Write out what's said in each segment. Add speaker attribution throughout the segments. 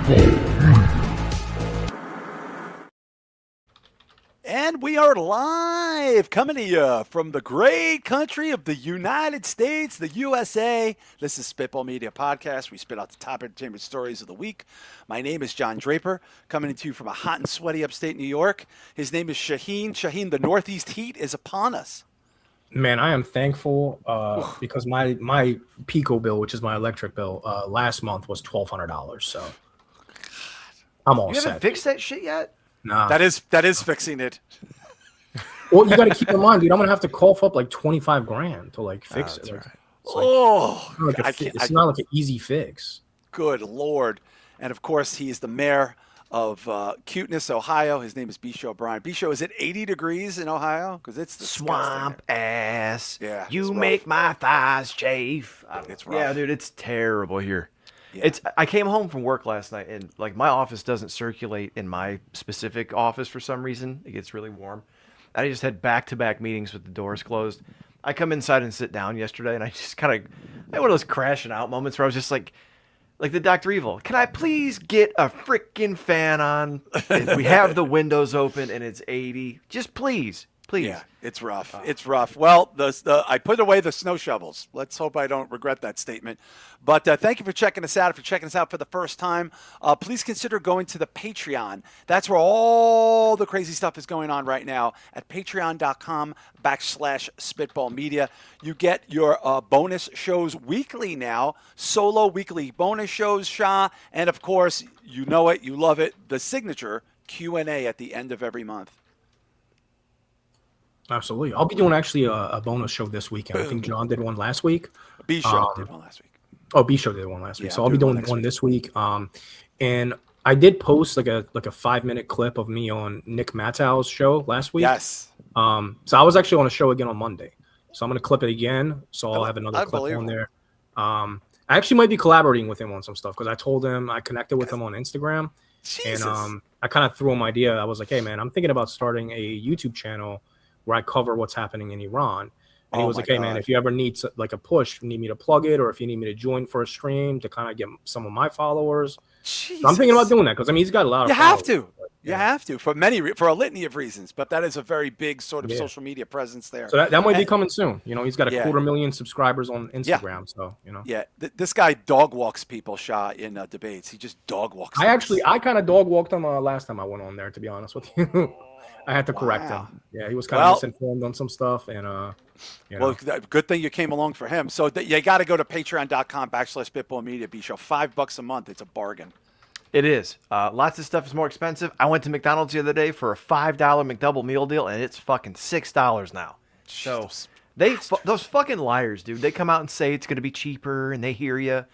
Speaker 1: And we are live, coming to you from the great country of the United States, the USA. This is Spitball Media Podcast. We spit out the top entertainment stories of the week. My name is John Draper, coming to you from a hot and sweaty upstate New York. His name is Shaheen. Shaheen, the Northeast heat is upon us.
Speaker 2: Man, I am thankful because my Pico bill, which is my electric bill, last month was $1,200. So I'm all set.
Speaker 3: You haven't fixed that shit yet?
Speaker 2: Nah.
Speaker 1: That is fixing it.
Speaker 2: Well, you got to keep in mind, dude. I'm gonna have to cough up like 25 grand to like fix it. Like,
Speaker 1: right.
Speaker 2: It's not like an easy fix.
Speaker 1: Good Lord. And of course, he is the mayor of Cuteness, Ohio. His name is Bisho O'Brien. Bisho, is it 80 degrees in Ohio? Because it's disgusting.
Speaker 3: Swamp ass.
Speaker 1: Yeah.
Speaker 3: You make my thighs chafe.
Speaker 1: It's rough.
Speaker 3: Yeah, dude, it's terrible here.
Speaker 1: Yeah.
Speaker 3: I came home from work last night, and like my office doesn't circulate in my specific office for some reason. It gets really warm. I just had back-to-back meetings with the doors closed. I come inside and sit down yesterday, and I just kind of had one of those crashing out moments where I was just like the Dr. Evil, can I please get a freaking fan on if we have the windows open and it's 80? Just please.
Speaker 1: Yeah, it's rough. It's rough. Well, I put away the snow shovels. Let's hope I don't regret that statement. But thank you for checking us out. If you're checking us out for the first time, please consider going to the Patreon. That's where all the crazy stuff is going on right now at patreon.com/spitballmedia. You get your bonus shows weekly now, solo weekly bonus shows, Shah. And, of course, you know it, you love it, the signature Q&A at the end of every month.
Speaker 2: Absolutely. I'll be doing actually a bonus show this weekend. I think John did one last week.
Speaker 1: B-Show did one last week.
Speaker 2: Oh, B-Show did one last week.
Speaker 1: Yeah,
Speaker 2: So I'll be doing one this week. And I did post like a 5-minute clip of me on Nick Mattow's show last week.
Speaker 1: Yes.
Speaker 2: So I was actually on a show again on Monday. So I'm going to clip it again. So I'll have another clip on there. I actually might be collaborating with him on some stuff because I told him I connected with him on Instagram.
Speaker 1: Jesus.
Speaker 2: And I kind of threw him an idea. I was like, hey, man, I'm thinking about starting a YouTube channel where I cover what's happening in Iran. And he was like, hey, man, if you ever need like a push, you need me to plug it, or if you need me to join for a stream to kind of get some of my followers. So I'm thinking about doing that because, I mean, he's got a lot of followers.
Speaker 1: You have to for a litany of reasons, but that is a very big sort of social media presence there.
Speaker 2: So that might be coming soon. You know, he's got a 250,000 subscribers on Instagram.
Speaker 1: Yeah.
Speaker 2: So, you know.
Speaker 1: Yeah, this guy dog walks people, Shah, in debates. He just dog walks them.
Speaker 2: I kind of dog walked him last time I went on there, to be honest with you. I had to correct him. Yeah, he was kind of misinformed on some stuff, and you know.
Speaker 1: Well, good thing you came along for him. So you got to go to patreon.com/spitballmedia. Be show $5 a month. It's a bargain.
Speaker 3: It is. Lots of stuff is more expensive. I went to McDonald's the other day for a $5 McDouble meal deal, and it's fucking $6 now. So those fucking liars, dude. They come out and say it's going to be cheaper, and they hear you.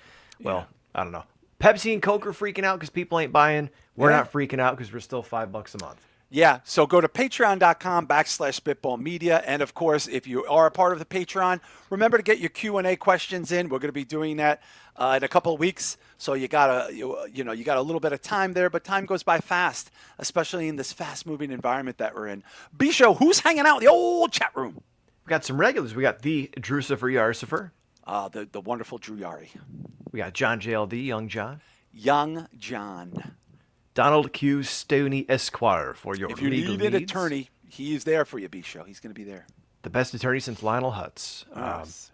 Speaker 3: Well, I don't know. Pepsi and Coke are freaking out because people ain't buying. We're not freaking out because we're still $5 a month.
Speaker 1: Yeah, so go to patreon.com/spitballmedia. And, of course, if you are a part of the Patreon, remember to get your Q&A questions in. We're going to be doing that in a couple of weeks. So you got a little bit of time there, but time goes by fast, especially in this fast-moving environment that we're in. B-Show, who's hanging out in the old chat room?
Speaker 3: We got some regulars. We got the Drucifer Yarcifer.
Speaker 1: The wonderful Drew Yari.
Speaker 3: We got John JLD, Young John.
Speaker 1: Young John.
Speaker 3: Donald Q. Stoney Esquire for your legal needs.
Speaker 1: If you need an attorney, he is there for you, B-Show. He's going to be there.
Speaker 3: The best attorney since Lionel Hutz.
Speaker 1: Yes.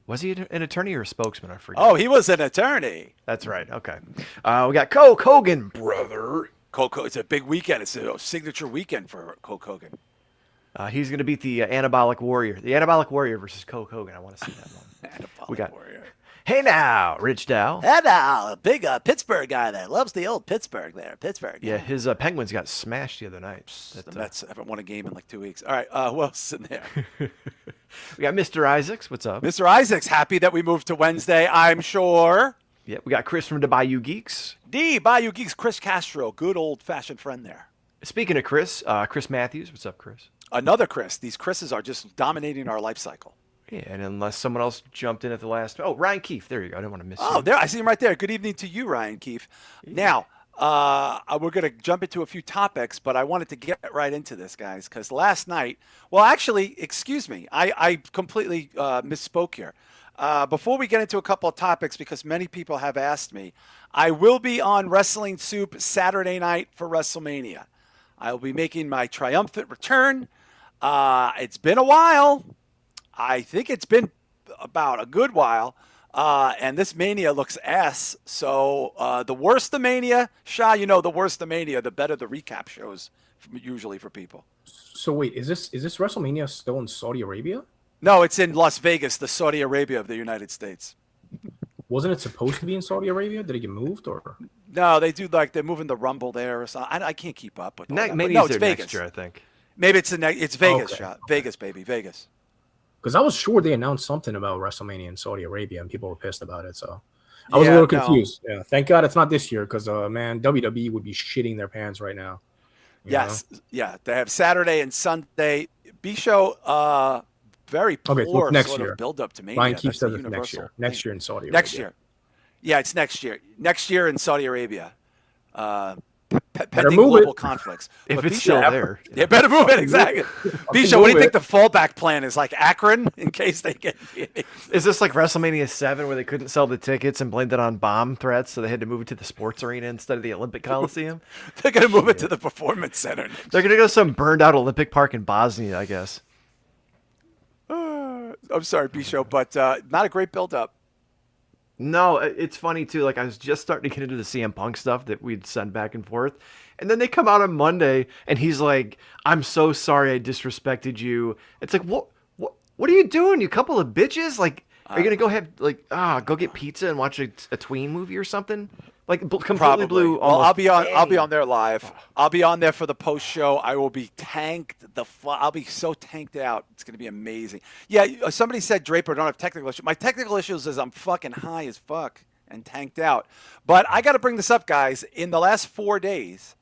Speaker 3: Was he an attorney or a spokesman? I forget.
Speaker 1: Oh, he was an attorney.
Speaker 3: That's right. Okay. We got Coke Hogan, brother.
Speaker 1: It's a big weekend. It's a signature weekend for Coke Hogan.
Speaker 3: He's going to beat the Anabolic Warrior. The Anabolic Warrior versus Coke Hogan. I want to see that one.
Speaker 1: Anabolic Warrior.
Speaker 3: Hey now, Rich Dow.
Speaker 1: Hey now, a big Pittsburgh guy there. Loves the old Pittsburgh there. Pittsburgh.
Speaker 3: Yeah, his Penguins got smashed the other night.
Speaker 1: The Mets haven't won a game in like 2 weeks. All right, who else is in there?
Speaker 3: We got Mr. Isaacs. What's up?
Speaker 1: Mr. Isaacs, happy that we moved to Wednesday, I'm sure.
Speaker 3: Yeah, we got Chris from the Bayou Geeks.
Speaker 1: The Bayou Geeks, Chris Castro, good old-fashioned friend there.
Speaker 3: Speaking of Chris, Chris Matthews. What's up, Chris?
Speaker 1: Another Chris. These Chris's are just dominating our life cycle.
Speaker 3: Yeah, and unless someone else jumped in at the last... Oh, Ryan Keefe. There you go. I didn't want to miss you.
Speaker 1: Oh, there. I see him right there. Good evening to you, Ryan Keefe. Yeah. Now, we're going to jump into a few topics, but I wanted to get right into this, guys, because last night... Well, actually, excuse me. I completely misspoke here. Before we get into a couple of topics, because many people have asked me, I will be on Wrestling Soup Saturday night for WrestleMania. I will be making my triumphant return. It's been a while. I think it's been about a good while. And this Mania looks ass. So the worse the Mania, Shah, you know, the worse the Mania, the better the recap shows usually for people.
Speaker 2: So wait, is this WrestleMania still in Saudi Arabia?
Speaker 1: No, it's in Las Vegas, the Saudi Arabia of the United States.
Speaker 2: Wasn't it supposed to be in Saudi Arabia? Did it get moved or?
Speaker 1: No, they do they're moving the Rumble there or something. I can't keep up with all that.
Speaker 3: Maybe
Speaker 1: No,
Speaker 3: it's
Speaker 1: it's
Speaker 3: there
Speaker 1: Vegas.
Speaker 3: next year, I think.
Speaker 1: Maybe it's it's Vegas,
Speaker 2: Okay.
Speaker 1: Shot. Vegas, baby, Vegas.
Speaker 2: Because I was sure they announced something about WrestleMania in Saudi Arabia and people were pissed about it. So I was a little confused. Yeah, thank God it's not this year because man, WWE would be shitting their pants right now.
Speaker 1: Yes, yeah. They have Saturday and Sunday. B-Show, very poor
Speaker 2: so next
Speaker 1: sort
Speaker 2: year.
Speaker 1: of build up to Mania.
Speaker 2: Ryan Keefe
Speaker 1: That's
Speaker 2: said
Speaker 1: the
Speaker 2: it's next year.
Speaker 1: universal
Speaker 2: Next
Speaker 1: thing.
Speaker 2: year in Saudi Arabia.
Speaker 1: Next year. Yeah, it's next year. Next year in Saudi Arabia. Pending
Speaker 2: move
Speaker 1: global
Speaker 2: it.
Speaker 1: conflicts.
Speaker 3: If
Speaker 1: But
Speaker 3: it's
Speaker 1: B-Show-
Speaker 3: still there.
Speaker 1: Yeah, better move it, exactly. B-Show, what do you think the fallback plan is? Like Akron in case they get...
Speaker 3: Is this like WrestleMania 7 where they couldn't sell the tickets and blamed it on bomb threats, so they had to move it to the sports arena instead of the Olympic Coliseum?
Speaker 1: They're going to move it to the Performance Center.
Speaker 3: They're going to go to some burned out Olympic park in Bosnia, I guess.
Speaker 1: I'm sorry, B-Show, but not a great build-up.
Speaker 3: No, it's funny too. Like I was just starting to get into the CM Punk stuff that we'd send back and forth, and then they come out on Monday, and he's like, "I'm so sorry I disrespected you." It's like, what are you doing, you couple of bitches? Like, are you gonna go have go get pizza and watch a tween movie or something? Like completely
Speaker 1: Probably.
Speaker 3: blew.
Speaker 1: Well, I'll be on
Speaker 3: almost
Speaker 1: there live. I'll be on there for the post show. I will be tanked. I'll be so tanked out. It's going to be amazing. Yeah, somebody said Draper don't have technical issues. My technical issues is I'm fucking high as fuck and tanked out. But I got to bring this up, guys. In the last 4 days,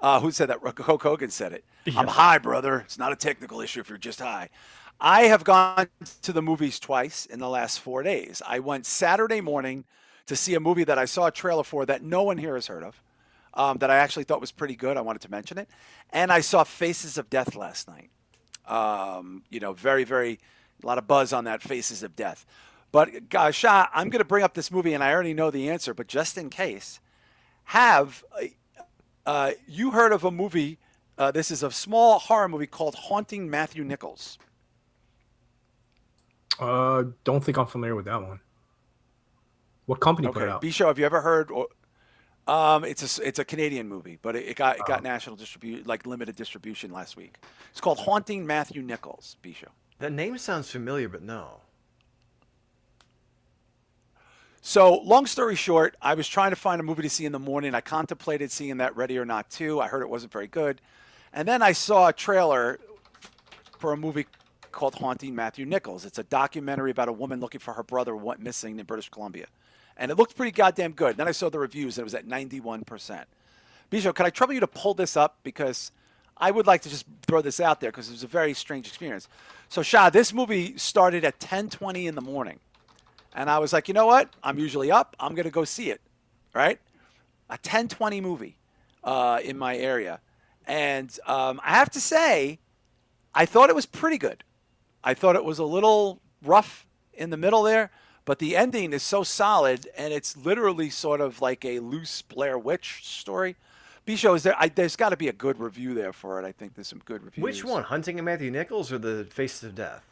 Speaker 1: who said that? Hulk Hogan said it. Yeah. I'm high, brother. It's not a technical issue if you're just high. I have gone to the movies twice in the last 4 days. I went Saturday morning to see a movie that I saw a trailer for that no one here has heard of, that I actually thought was pretty good. I wanted to mention it. And I saw Faces of Death last night. Very, very, a lot of buzz on that Faces of Death. But, Shah, I'm going to bring up this movie, and I already know the answer, but just in case, have you heard of a movie, this is a small horror movie called Haunting Matthew Nichols?
Speaker 2: Don't think I'm familiar with that one. What company put it out?
Speaker 1: B-Show, have you ever heard? It's a Canadian movie, but it got national distribution, like limited distribution last week. It's called Haunting Matthew Nichols. B-Show.
Speaker 3: The name sounds familiar, but no.
Speaker 1: So, long story short, I was trying to find a movie to see in the morning. I contemplated seeing that Ready or Not 2. I heard it wasn't very good, and then I saw a trailer for a movie called Haunting Matthew Nichols. It's a documentary about a woman looking for her brother who went missing in British Columbia. And it looked pretty goddamn good. Then I saw the reviews, and it was at 91%. Bijou, can I trouble you to pull this up? Because I would like to just throw this out there because it was a very strange experience. So, Shah, this movie started at 10:20 in the morning. And I was like, you know what? I'm usually up. I'm going to go see it, right? A 10:20 movie in my area. And I have to say, I thought it was pretty good. I thought it was a little rough in the middle there. But the ending is so solid, and it's literally sort of like a loose Blair Witch story. B-Show, there's got to be a good review there for it. I think there's some good reviews.
Speaker 3: Which one, Hunting and Matthew Nichols or the Faces of Death?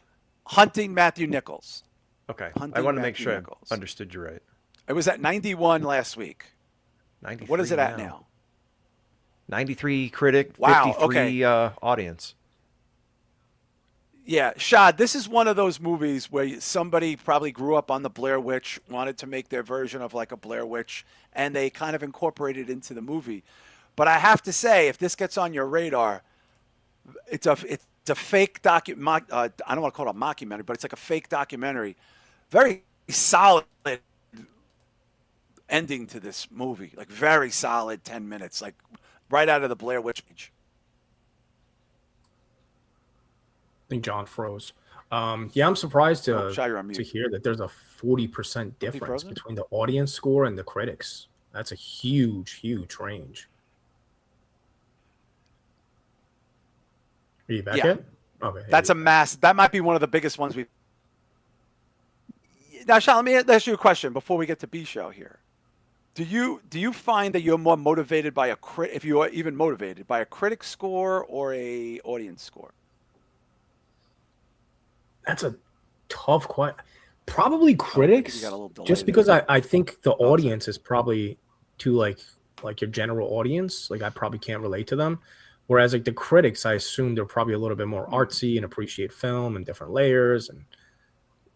Speaker 1: Hunting Matthew Nichols.
Speaker 3: Okay,
Speaker 1: Hunting
Speaker 3: I want to make
Speaker 1: Matthew
Speaker 3: sure
Speaker 1: Nichols.
Speaker 3: I understood you right.
Speaker 1: It was at 91 last week.
Speaker 3: 93
Speaker 1: what is it at now?
Speaker 3: 93 critic,
Speaker 1: wow,
Speaker 3: 53 audience.
Speaker 1: Yeah, Shad, this is one of those movies where somebody probably grew up on the Blair Witch, wanted to make their version of like a Blair Witch, and they kind of incorporated it into the movie. But I have to say, if this gets on your radar, it's a fake I don't want to call it a mockumentary, but it's like a fake documentary. Very solid ending to this movie, like very solid 10 minutes, like right out of the Blair Witch page.
Speaker 2: I think John froze. Yeah, I'm surprised to
Speaker 1: mute.
Speaker 2: hear that there's a 40% difference between the audience score and the critics. That's a huge, huge range. Are you back yet? Okay.
Speaker 1: That's a mass. That might be one of the biggest ones we've. Now, Sean, let me ask you a question before we get to B show here. Do you find that you're more motivated by if you are even motivated by a critic score or a audience score?
Speaker 2: That's a tough question. Probably critics,
Speaker 1: you got a little delay
Speaker 2: just
Speaker 1: there.
Speaker 2: because I think the
Speaker 1: sorry.
Speaker 2: audience is probably too like your general audience. Like I probably can't relate to them. Whereas like the critics, I assume they're probably a little bit more artsy and appreciate film and different layers, and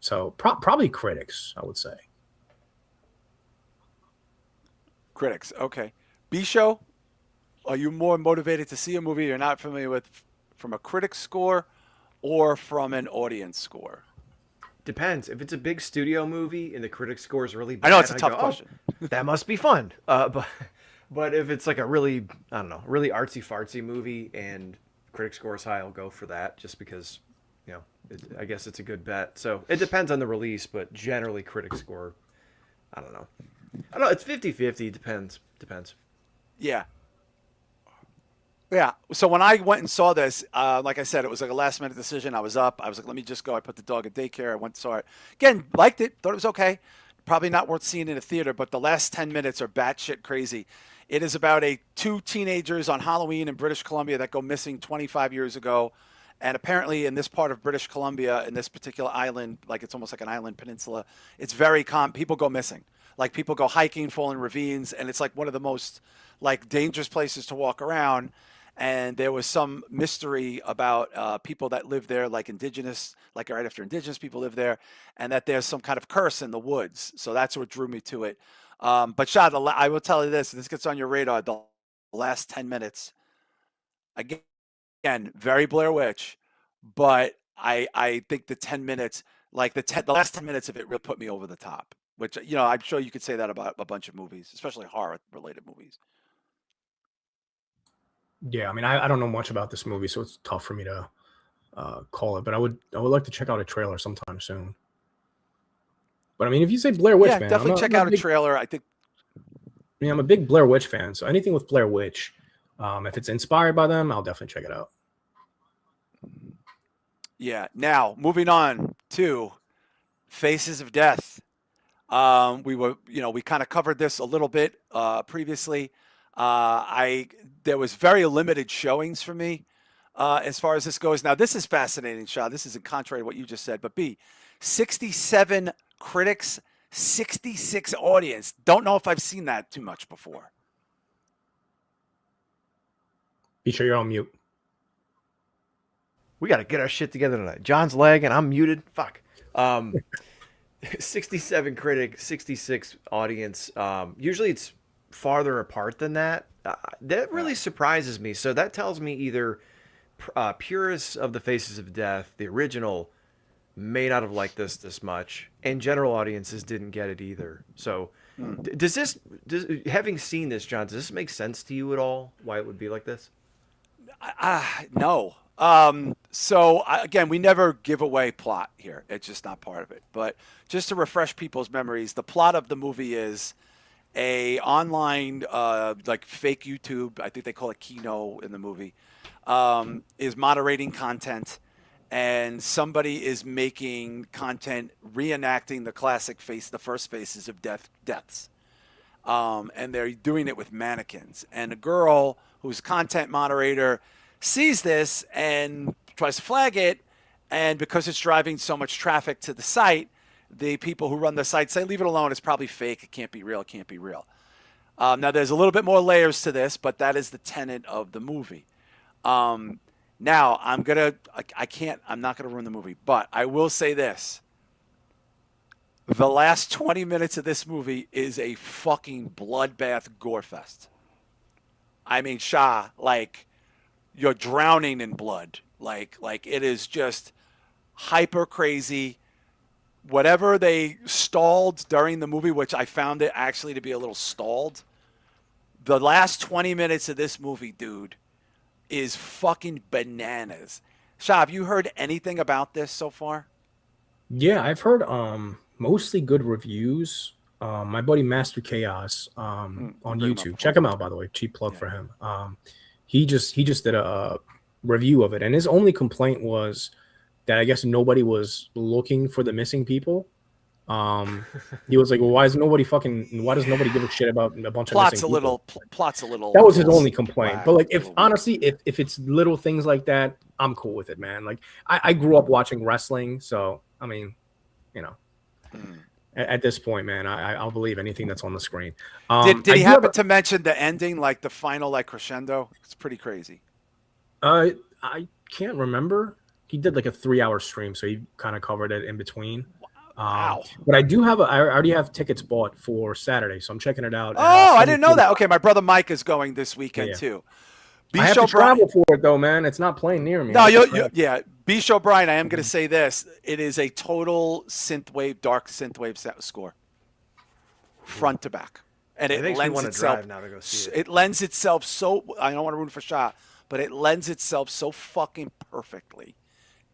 Speaker 2: so probably critics, I would say.
Speaker 1: Critics, okay. B show, are you more motivated to see a movie you're not familiar with from a critic score or from an audience score?
Speaker 3: Depends. If it's a big studio movie and the critic score is really
Speaker 1: I
Speaker 3: bad,
Speaker 1: know it's a
Speaker 3: I
Speaker 1: tough
Speaker 3: go,
Speaker 1: question.
Speaker 3: oh, that must be fun. But if it's like a really, I don't know, really artsy fartsy movie and critic score is high, I'll go for that just because, I guess it's a good bet. So it depends on the release, but generally critic score, I don't know. I don't know. It's 50-50. Depends.
Speaker 1: Yeah. Yeah. So when I went and saw this, like I said, it was like a last minute decision. I was up. I was like, let me just go. I put the dog in daycare. I went and saw it. Again, liked it. Thought it was okay. Probably not worth seeing in a theater, but the last 10 minutes are batshit crazy. It is about two teenagers on Halloween in British Columbia that go missing 25 years ago. And apparently in this part of British Columbia, in this particular island, like it's almost like an island peninsula, it's very common. People go missing. Like people go hiking, fall in ravines, and it's like one of the most like dangerous places to walk around. And there was some mystery about people that live there, like indigenous, like right after indigenous people live there, and that there's some kind of curse in the woods. So that's what drew me to it. But Shah, I will tell you this gets on your radar. The last 10 minutes, again, very Blair Witch, but I think the 10 minutes, like the last 10 minutes of it really put me over the top, which, I'm sure you could say that about a bunch of movies, especially horror related movies.
Speaker 2: Yeah, I mean, I don't know much about this movie, so it's tough for me to call it. But I would like to check out a trailer sometime soon. But I mean, if you say Blair Witch,
Speaker 1: Yeah,
Speaker 2: man,
Speaker 1: definitely check out a trailer. I think.
Speaker 2: Yeah, I'm a big Blair Witch fan, so anything with Blair Witch, if it's inspired by them, I'll definitely check it out.
Speaker 1: Yeah. Now moving on to Faces of Death. We kind of covered this a little bit previously. There was very limited showings for me as far as this goes. Now this is fascinating, Shah. This isn't contrary to what you just said, but 67 critics, 66 audience. Don't know if I've seen that too much before.
Speaker 2: Be sure you're on mute.
Speaker 3: We got to get our shit together tonight. John's lagging. I'm muted. Fuck. 67 critic, 66 audience. Usually it's farther apart than that. That really surprises me. So that tells me either purists of the Faces of Death, the original, may not have liked this much, and general audiences didn't get it either. So having seen this, John, does this make sense to you at all? Why it would be like this?
Speaker 1: No. Again, we never give away plot here. It's just not part of it. But just to refresh people's memories, the plot of the movie is a online, like fake YouTube, I think they call it Kino in the movie, is moderating content, and somebody is making content reenacting the classic the first Faces of deaths. And they're doing it with mannequins. And a girl who's content moderator sees this and tries to flag it. And because it's driving so much traffic to the site, the people who run the site say, leave it alone. It's probably fake. It can't be real. It can't be real. Now, there's a little bit more layers to this, but that is the tenet of the movie. Now, I'm not going to ruin the movie, but I will say this. The last 20 minutes of this movie is a fucking bloodbath gore fest. I mean, Shah, like, you're drowning in blood. Like it is just hyper crazy. Whatever they stalled during the movie, which I found it actually to be a little stalled, the last 20 minutes of this movie, dude, is fucking bananas. Shah, have you heard anything about this so far?
Speaker 2: Yeah, I've heard mostly good reviews. My buddy Master Chaos on YouTube. Check him out, by the way. Cheap plug for him. He just did a review of it, and his only complaint was that I guess nobody was looking for the missing people. He was like, well, why does nobody give a shit about a bunch of
Speaker 1: Plot's
Speaker 2: missing
Speaker 1: a
Speaker 2: people?
Speaker 1: little plot's a little.
Speaker 2: That was his only complaint.
Speaker 1: whack,
Speaker 2: But like,
Speaker 1: a
Speaker 2: if
Speaker 1: little weak.
Speaker 2: honestly, if it's little things like that, I'm cool with it, man. Like, I grew up watching wrestling, so I mean, you know, at this point, man, I'll believe anything that's on the screen.
Speaker 1: Did
Speaker 2: I
Speaker 1: he
Speaker 2: do
Speaker 1: happen to mention the ending, like the final, like crescendo? It's pretty crazy.
Speaker 2: I can't remember. He did like a 3-hour stream, so he kind of covered it in between.
Speaker 1: Wow.
Speaker 2: But I already have tickets bought for Saturday, so I'm checking it out.
Speaker 1: Oh, I didn't know that. Okay, my brother Mike is going this weekend
Speaker 2: Yeah.
Speaker 1: too.
Speaker 2: I have to travel for it though, man. It's not playing near me.
Speaker 1: No, yeah. B-Show O'Brien, I am going to say this. It is a total synthwave, dark synthwave score. Front to back. And it lends itself
Speaker 3: now to go see
Speaker 1: it lends itself so, I don't want to ruin for Shah, but it lends itself so fucking perfectly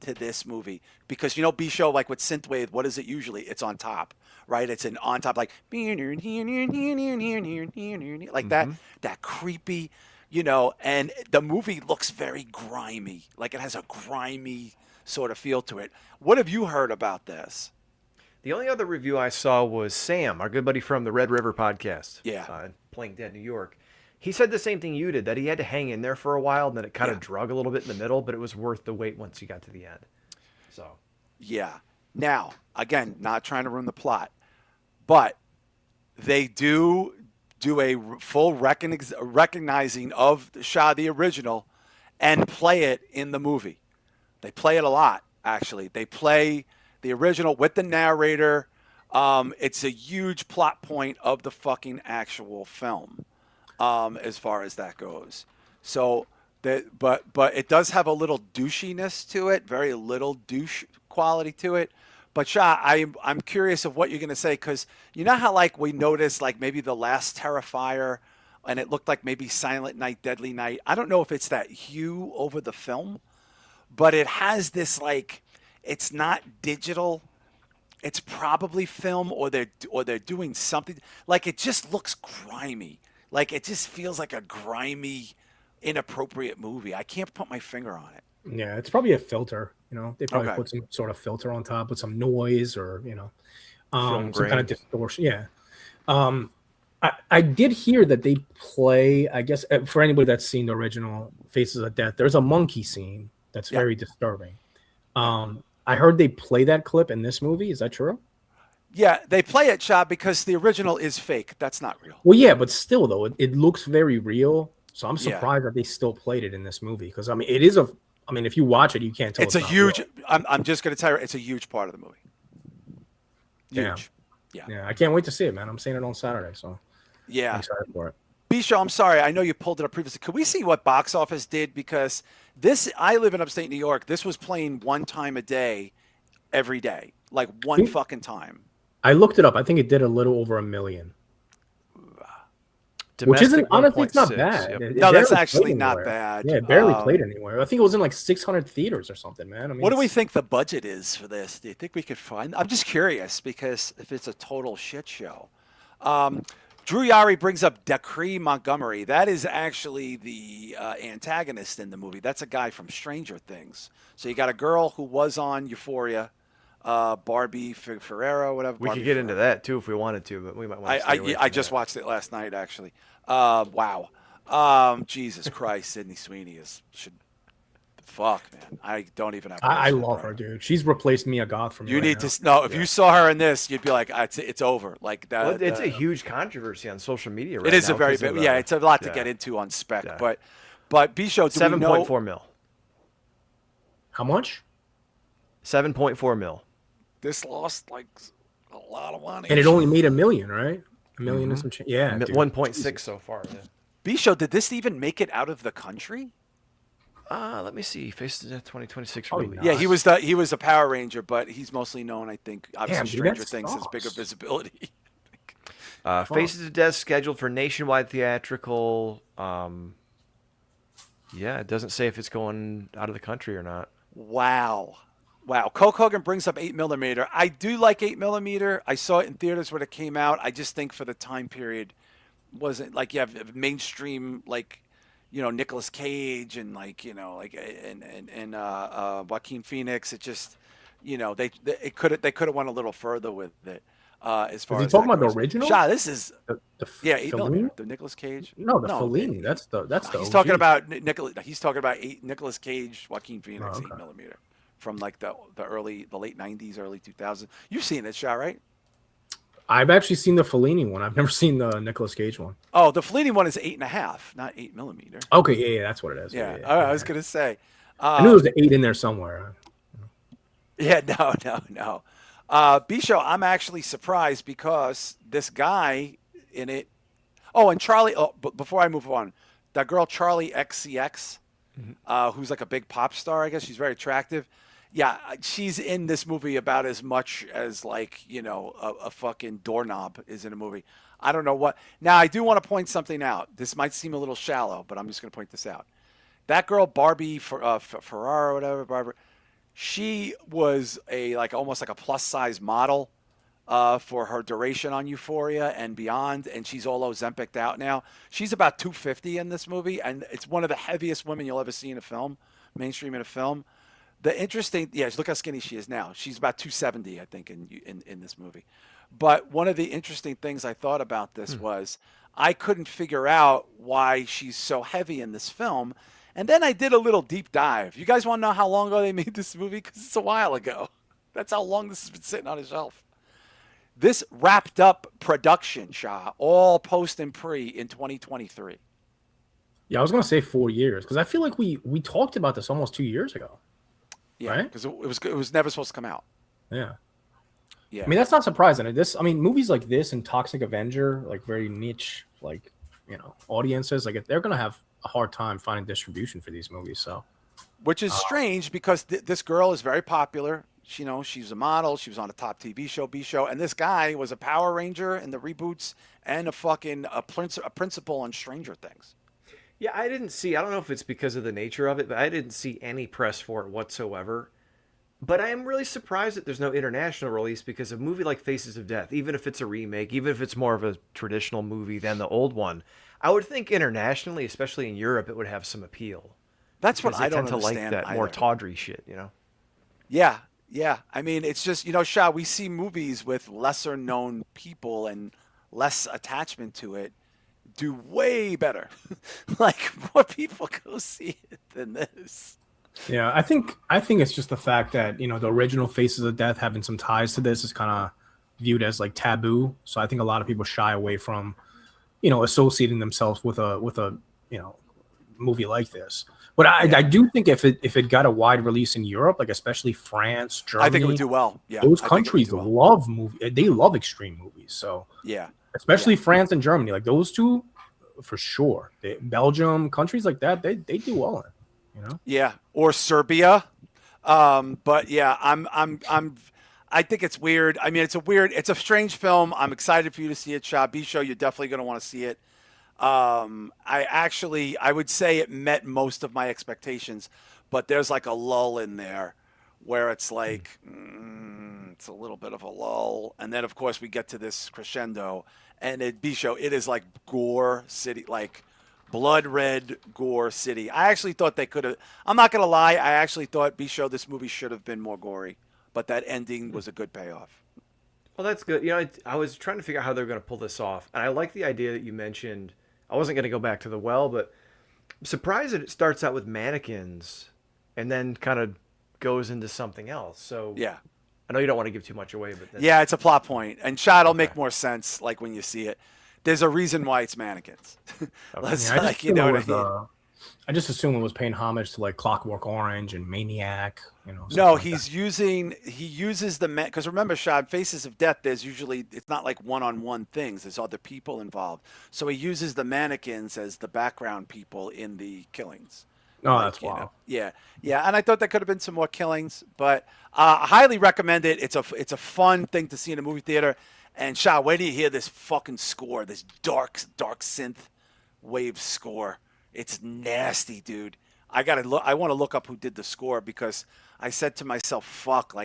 Speaker 1: to this movie because B-Show, like with synthwave, what is it usually? It's on top, right? It's an on top, like that creepy, and the movie looks very grimy, like it has a grimy sort of feel to it. What have you heard about this?
Speaker 3: The only other review I saw was Sam, our good buddy from the Red River podcast.
Speaker 1: Yeah.
Speaker 3: Playing Dead New York. He said the same thing you did, that he had to hang in there for a while, and then it kind of drug a little bit in the middle, but it was worth the wait once you got to the end. So.
Speaker 1: Yeah. Now, again, not trying to ruin the plot, but they do a full recognizing of Shah, the original, and play it in the movie. They play it a lot, actually. They play the original with the narrator. It's a huge plot point of the fucking actual film. As far as that goes. So but it does have a little douchiness to it, very little douche quality to it. But Shah, I'm curious of what you're gonna say, because you know how like we noticed like maybe The Last Terrifier and it looked like maybe Silent Night, Deadly Night. I don't know if it's that hue over the film, but it has this like it's not digital. It's probably film or they're doing something like it just looks grimy. Like it just feels like a grimy, inappropriate movie. I can't put my finger on it.
Speaker 2: Yeah, it's probably a filter. They probably put some sort of filter on top with some noise or some kind of distortion. Yeah. I did hear that they play. I guess for anybody that's seen the original Faces of Death, there's a monkey scene that's very disturbing. I heard they play that clip in this movie. Is that true?
Speaker 1: Yeah, they play it, Shah, because the original is fake. That's not real.
Speaker 2: Well, yeah, but still, though, it looks very real. So I'm surprised that they still played it in this movie. Because, I mean, it is if you watch it, you can't tell
Speaker 1: it's a huge – I'm just going to tell you, it's a huge part of the movie. Huge.
Speaker 2: Yeah, I can't wait to see it, man. I'm seeing it on Saturday, so I'm excited for it.
Speaker 1: B-Show, I'm sorry. I know you pulled it up previously. Could we see what box office did? Because I live in upstate New York. This was playing one time a day, every day, like one fucking time.
Speaker 2: I looked it up. I think it did a little over 1 million.
Speaker 3: Domestic,
Speaker 2: which isn't, honestly, it's not bad.
Speaker 3: Yep.
Speaker 1: No, that's actually not bad.
Speaker 2: Yeah, it barely played anywhere. I think it was in like 600 theaters or something, man. I mean,
Speaker 1: what do we think the budget is for this? Do you think we could find? I'm just curious because if it's a total shit show. Drew Yari brings up Decree Montgomery. That is actually the antagonist in the movie. That's a guy from Stranger Things. So you got a girl who was on Euphoria. Barbie Ferrero, whatever.
Speaker 3: We could get into that too if we wanted to, but we might want to stay away from
Speaker 1: I just watched it last night, actually. Wow. Jesus Christ, Sydney Sweeney should. Fuck, man. I don't even have.
Speaker 2: I love her, dude. She's replaced Mia Goth from.
Speaker 1: You need to know if you saw her in this, you'd be like, it's over. Like that.
Speaker 3: Well, it's a huge controversy on social media right now.
Speaker 1: It is a very big. Yeah, it's a lot to get into on spec, but B-Show,
Speaker 3: 7.4 mil.
Speaker 2: How much?
Speaker 3: 7.4 mil.
Speaker 1: This lost like a lot of money.
Speaker 2: And it only made 1 million, right? 1 million and some change. Yeah,
Speaker 3: 1.6 so far. Yeah.
Speaker 1: B-Show, did this even make it out of the country?
Speaker 3: Let me see. Faces of Death 2026 release.
Speaker 1: Yeah, he was a Power Ranger, but he's mostly known, I think, obviously Stranger Things has bigger visibility.
Speaker 3: Faces of Death scheduled for nationwide theatrical. Yeah, it doesn't say if it's going out of the country or not.
Speaker 1: Wow. Coke Hogan brings up 8mm. I do like 8mm. I saw it in theaters when it came out. I just think for the time period, wasn't like you have mainstream like, Nicolas Cage and like, and Joaquin Phoenix. It just, you know, they could have went a little further with it as
Speaker 2: Is
Speaker 1: far
Speaker 2: he
Speaker 1: as
Speaker 2: talking
Speaker 1: that
Speaker 2: about the
Speaker 1: goes.
Speaker 2: original?
Speaker 1: Shah, this is
Speaker 2: The
Speaker 1: yeah, 8 millimeter.
Speaker 2: Fellini?
Speaker 1: The Nicolas Cage.
Speaker 2: No, the
Speaker 1: No,
Speaker 2: Fellini. That's
Speaker 1: no,
Speaker 2: the
Speaker 1: he's
Speaker 2: OG.
Speaker 1: talking about Nicolas. He's talking about Nicolas Cage, Joaquin
Speaker 2: Oh,
Speaker 1: Phoenix, 8
Speaker 2: okay.
Speaker 1: millimeter from like the late 90s, early 2000s. You've seen it, Shah, right?
Speaker 2: I've actually seen the Fellini one. I've never seen the Nicolas Cage one.
Speaker 1: Oh, the Fellini one is 8.5, not 8 millimeter.
Speaker 2: Okay, yeah, that's what it is.
Speaker 1: Yeah,
Speaker 2: Yeah.
Speaker 1: I was gonna say.
Speaker 2: I knew there was an 8 in there somewhere.
Speaker 1: Yeah, no. Bisho, I'm actually surprised because this guy in it. Oh, and Charlie. Oh, but before I move on, that girl Charlie XCX, who's like a big pop star. I guess she's very attractive. Yeah, she's in this movie about as much as like a fucking doorknob is in a movie. I don't know what. Now I do want to point something out. This might seem a little shallow, but I'm just going to point this out. That girl Barbie Ferrara or whatever, Barbara, she was a like almost like a plus size model for her duration on Euphoria and beyond, and she's all Ozempic'd out now. She's about 250 in this movie, and it's one of the heaviest women you'll ever see in a film, mainstream in a film. The interesting, yeah, look how skinny she is now. She's about 270, I think, in this movie. But one of the interesting things I thought about this was I couldn't figure out why she's so heavy in this film. And then I did a little deep dive. You guys want to know how long ago they made this movie? Because it's a while ago. That's how long this has been sitting on a shelf. This wrapped up production, Shah, all post and pre in 2023.
Speaker 2: Yeah, I was gonna say 4 years because I feel like we talked about this almost 2 years ago.
Speaker 1: Yeah,
Speaker 2: right?
Speaker 1: because it was never supposed to come out.
Speaker 2: Yeah.
Speaker 1: Yeah.
Speaker 2: I mean, that's not surprising. Movies like this and Toxic Avenger, like very niche, like, audiences, like they're going to have a hard time finding distribution for these movies. So,
Speaker 1: which is strange because this girl is very popular. She's a model. She was on a top TV show, B show. And this guy was a Power Ranger in the reboots and a principal on Stranger Things.
Speaker 3: Yeah, I don't know if it's because of the nature of it, but I didn't see any press for it whatsoever. But I am really surprised that there's no international release because a movie like Faces of Death, even if it's a remake, even if it's more of a traditional movie than the old one, I would think internationally, especially in Europe, it would have some appeal.
Speaker 1: That's what I don't
Speaker 3: tend to like
Speaker 1: understand
Speaker 3: that
Speaker 1: either.
Speaker 3: more tawdry shit,
Speaker 1: Yeah. I mean, it's just, Shah, we see movies with lesser known people and less attachment to it do way better. Like more people go see it than this.
Speaker 2: yeah, I think it's just the fact that the original Faces of Death having some ties to this is kind of viewed as like taboo. So I think a lot of people shy away from associating themselves with a movie like this. But I do think if it got a wide release in Europe, like especially France, Germany,
Speaker 1: I think it would do well. Yeah,
Speaker 2: those countries love they love extreme movies. So
Speaker 1: yeah,
Speaker 2: especially France and Germany, like those two, for sure. Belgium, countries like that, they do well in.
Speaker 1: Yeah, or Serbia. But yeah, I think it's weird. I mean, it's a strange film. I'm excited for you to see it, Shah. B-Show, you're definitely going to want to see it. I would say it met most of my expectations, but there's like a lull in there where it's like, it's a little bit of a lull. And then of course we get to this crescendo and B-Show, it is like gore city, like blood red gore city. I actually thought they could have, I'm not going to lie. I actually thought B-Show, this movie should have been more gory, but that ending was a good payoff.
Speaker 3: Well, that's good. I was trying to figure out how they were going to pull this off. And I like the idea that you mentioned. I wasn't going to go back to the well, but I'm surprised that it starts out with mannequins and then kind of goes into something else. So
Speaker 1: yeah,
Speaker 3: I know you don't want to give too much away, but
Speaker 1: yeah, it's a plot point, and Shot will make more sense like when you see it. There's a reason why it's mannequins.
Speaker 2: I just assume it was paying homage to like Clockwork Orange and Maniac.
Speaker 1: No, he uses the because remember, Shad, Faces of Death. It's not like one-on-one things. There's other people involved, so he uses the mannequins as the background people in the killings.
Speaker 2: Oh, that's wild.
Speaker 1: Yeah, and I thought there could have been some more killings, but I highly recommend it. It's a fun thing to see in a movie theater. And Shah, wait till you hear this fucking score, this dark synth wave score. It's nasty, dude. I want to look up who did the score because I said to myself, "Fuck!"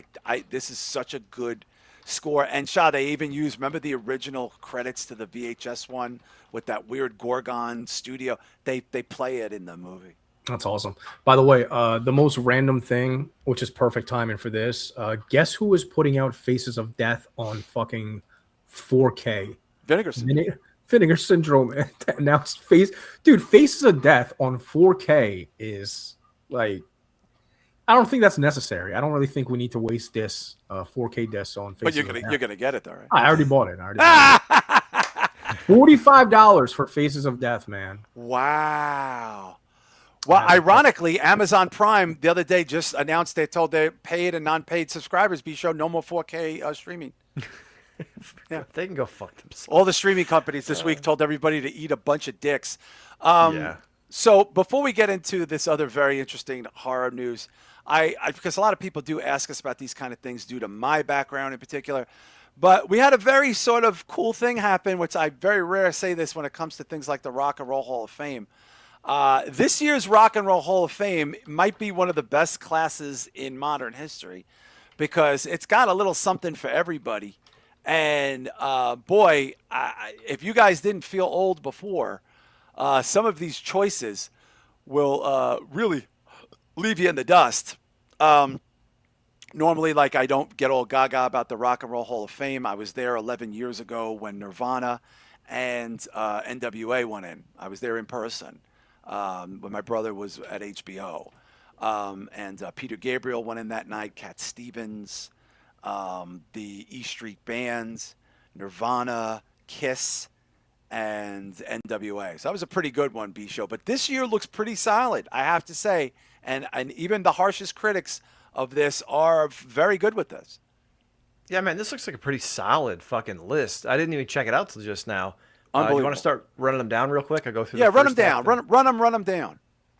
Speaker 1: This is such a good score. And Shah, they even remember the original credits to the VHS one with that weird Gorgon studio. They play it in the movie.
Speaker 2: That's awesome. By the way, the most random thing, which is perfect timing for this, guess who is putting out Faces of Death on fucking 4K?
Speaker 1: Vinegar Syndrome.
Speaker 2: Vinegar Syndrome announced dude, Faces of Death on 4K is like, I don't think that's necessary. I don't really think we need to waste this 4K disc on Faces
Speaker 1: But
Speaker 2: of Death.
Speaker 1: you're gonna get it though, right?
Speaker 2: I already bought it. $45 for Faces of Death, man.
Speaker 1: Wow. Well, ironically, Amazon Prime the other day just announced they told their paid and non-paid subscribers be shown no more 4K streaming.
Speaker 3: Yeah, they can go fuck themselves.
Speaker 1: All the streaming companies this week told everybody to eat a bunch of dicks.
Speaker 3: Yeah.
Speaker 1: So before we get into this other very interesting horror news, I because a lot of people do ask us about these kind of things due to my background in particular, but we had a very sort of cool thing happen, which I very rare say this when it comes to things like the Rock and Roll Hall of Fame. This year's Rock and Roll Hall of Fame might be one of the best classes in modern history because it's got a little something for everybody. And boy, if you guys didn't feel old before, some of these choices will really leave you in the dust. Normally, like, I don't get all gaga about the Rock and Roll Hall of Fame. I was there 11 years ago when Nirvana and NWA went in. I was there in person when my brother was at HBO. And Peter Gabriel went in that night, Cat Stevens, the E Street Bands, Nirvana, Kiss, and NWA. So that was a pretty good one, B-Show. But this year looks pretty solid, I have to say. And even the harshest critics of this are very good with this.
Speaker 3: Yeah, man, this looks like a pretty solid fucking list. I didn't even check it out till just now. Do you want to start running them down real quick? I go through.
Speaker 1: Yeah, run them down. Run them down.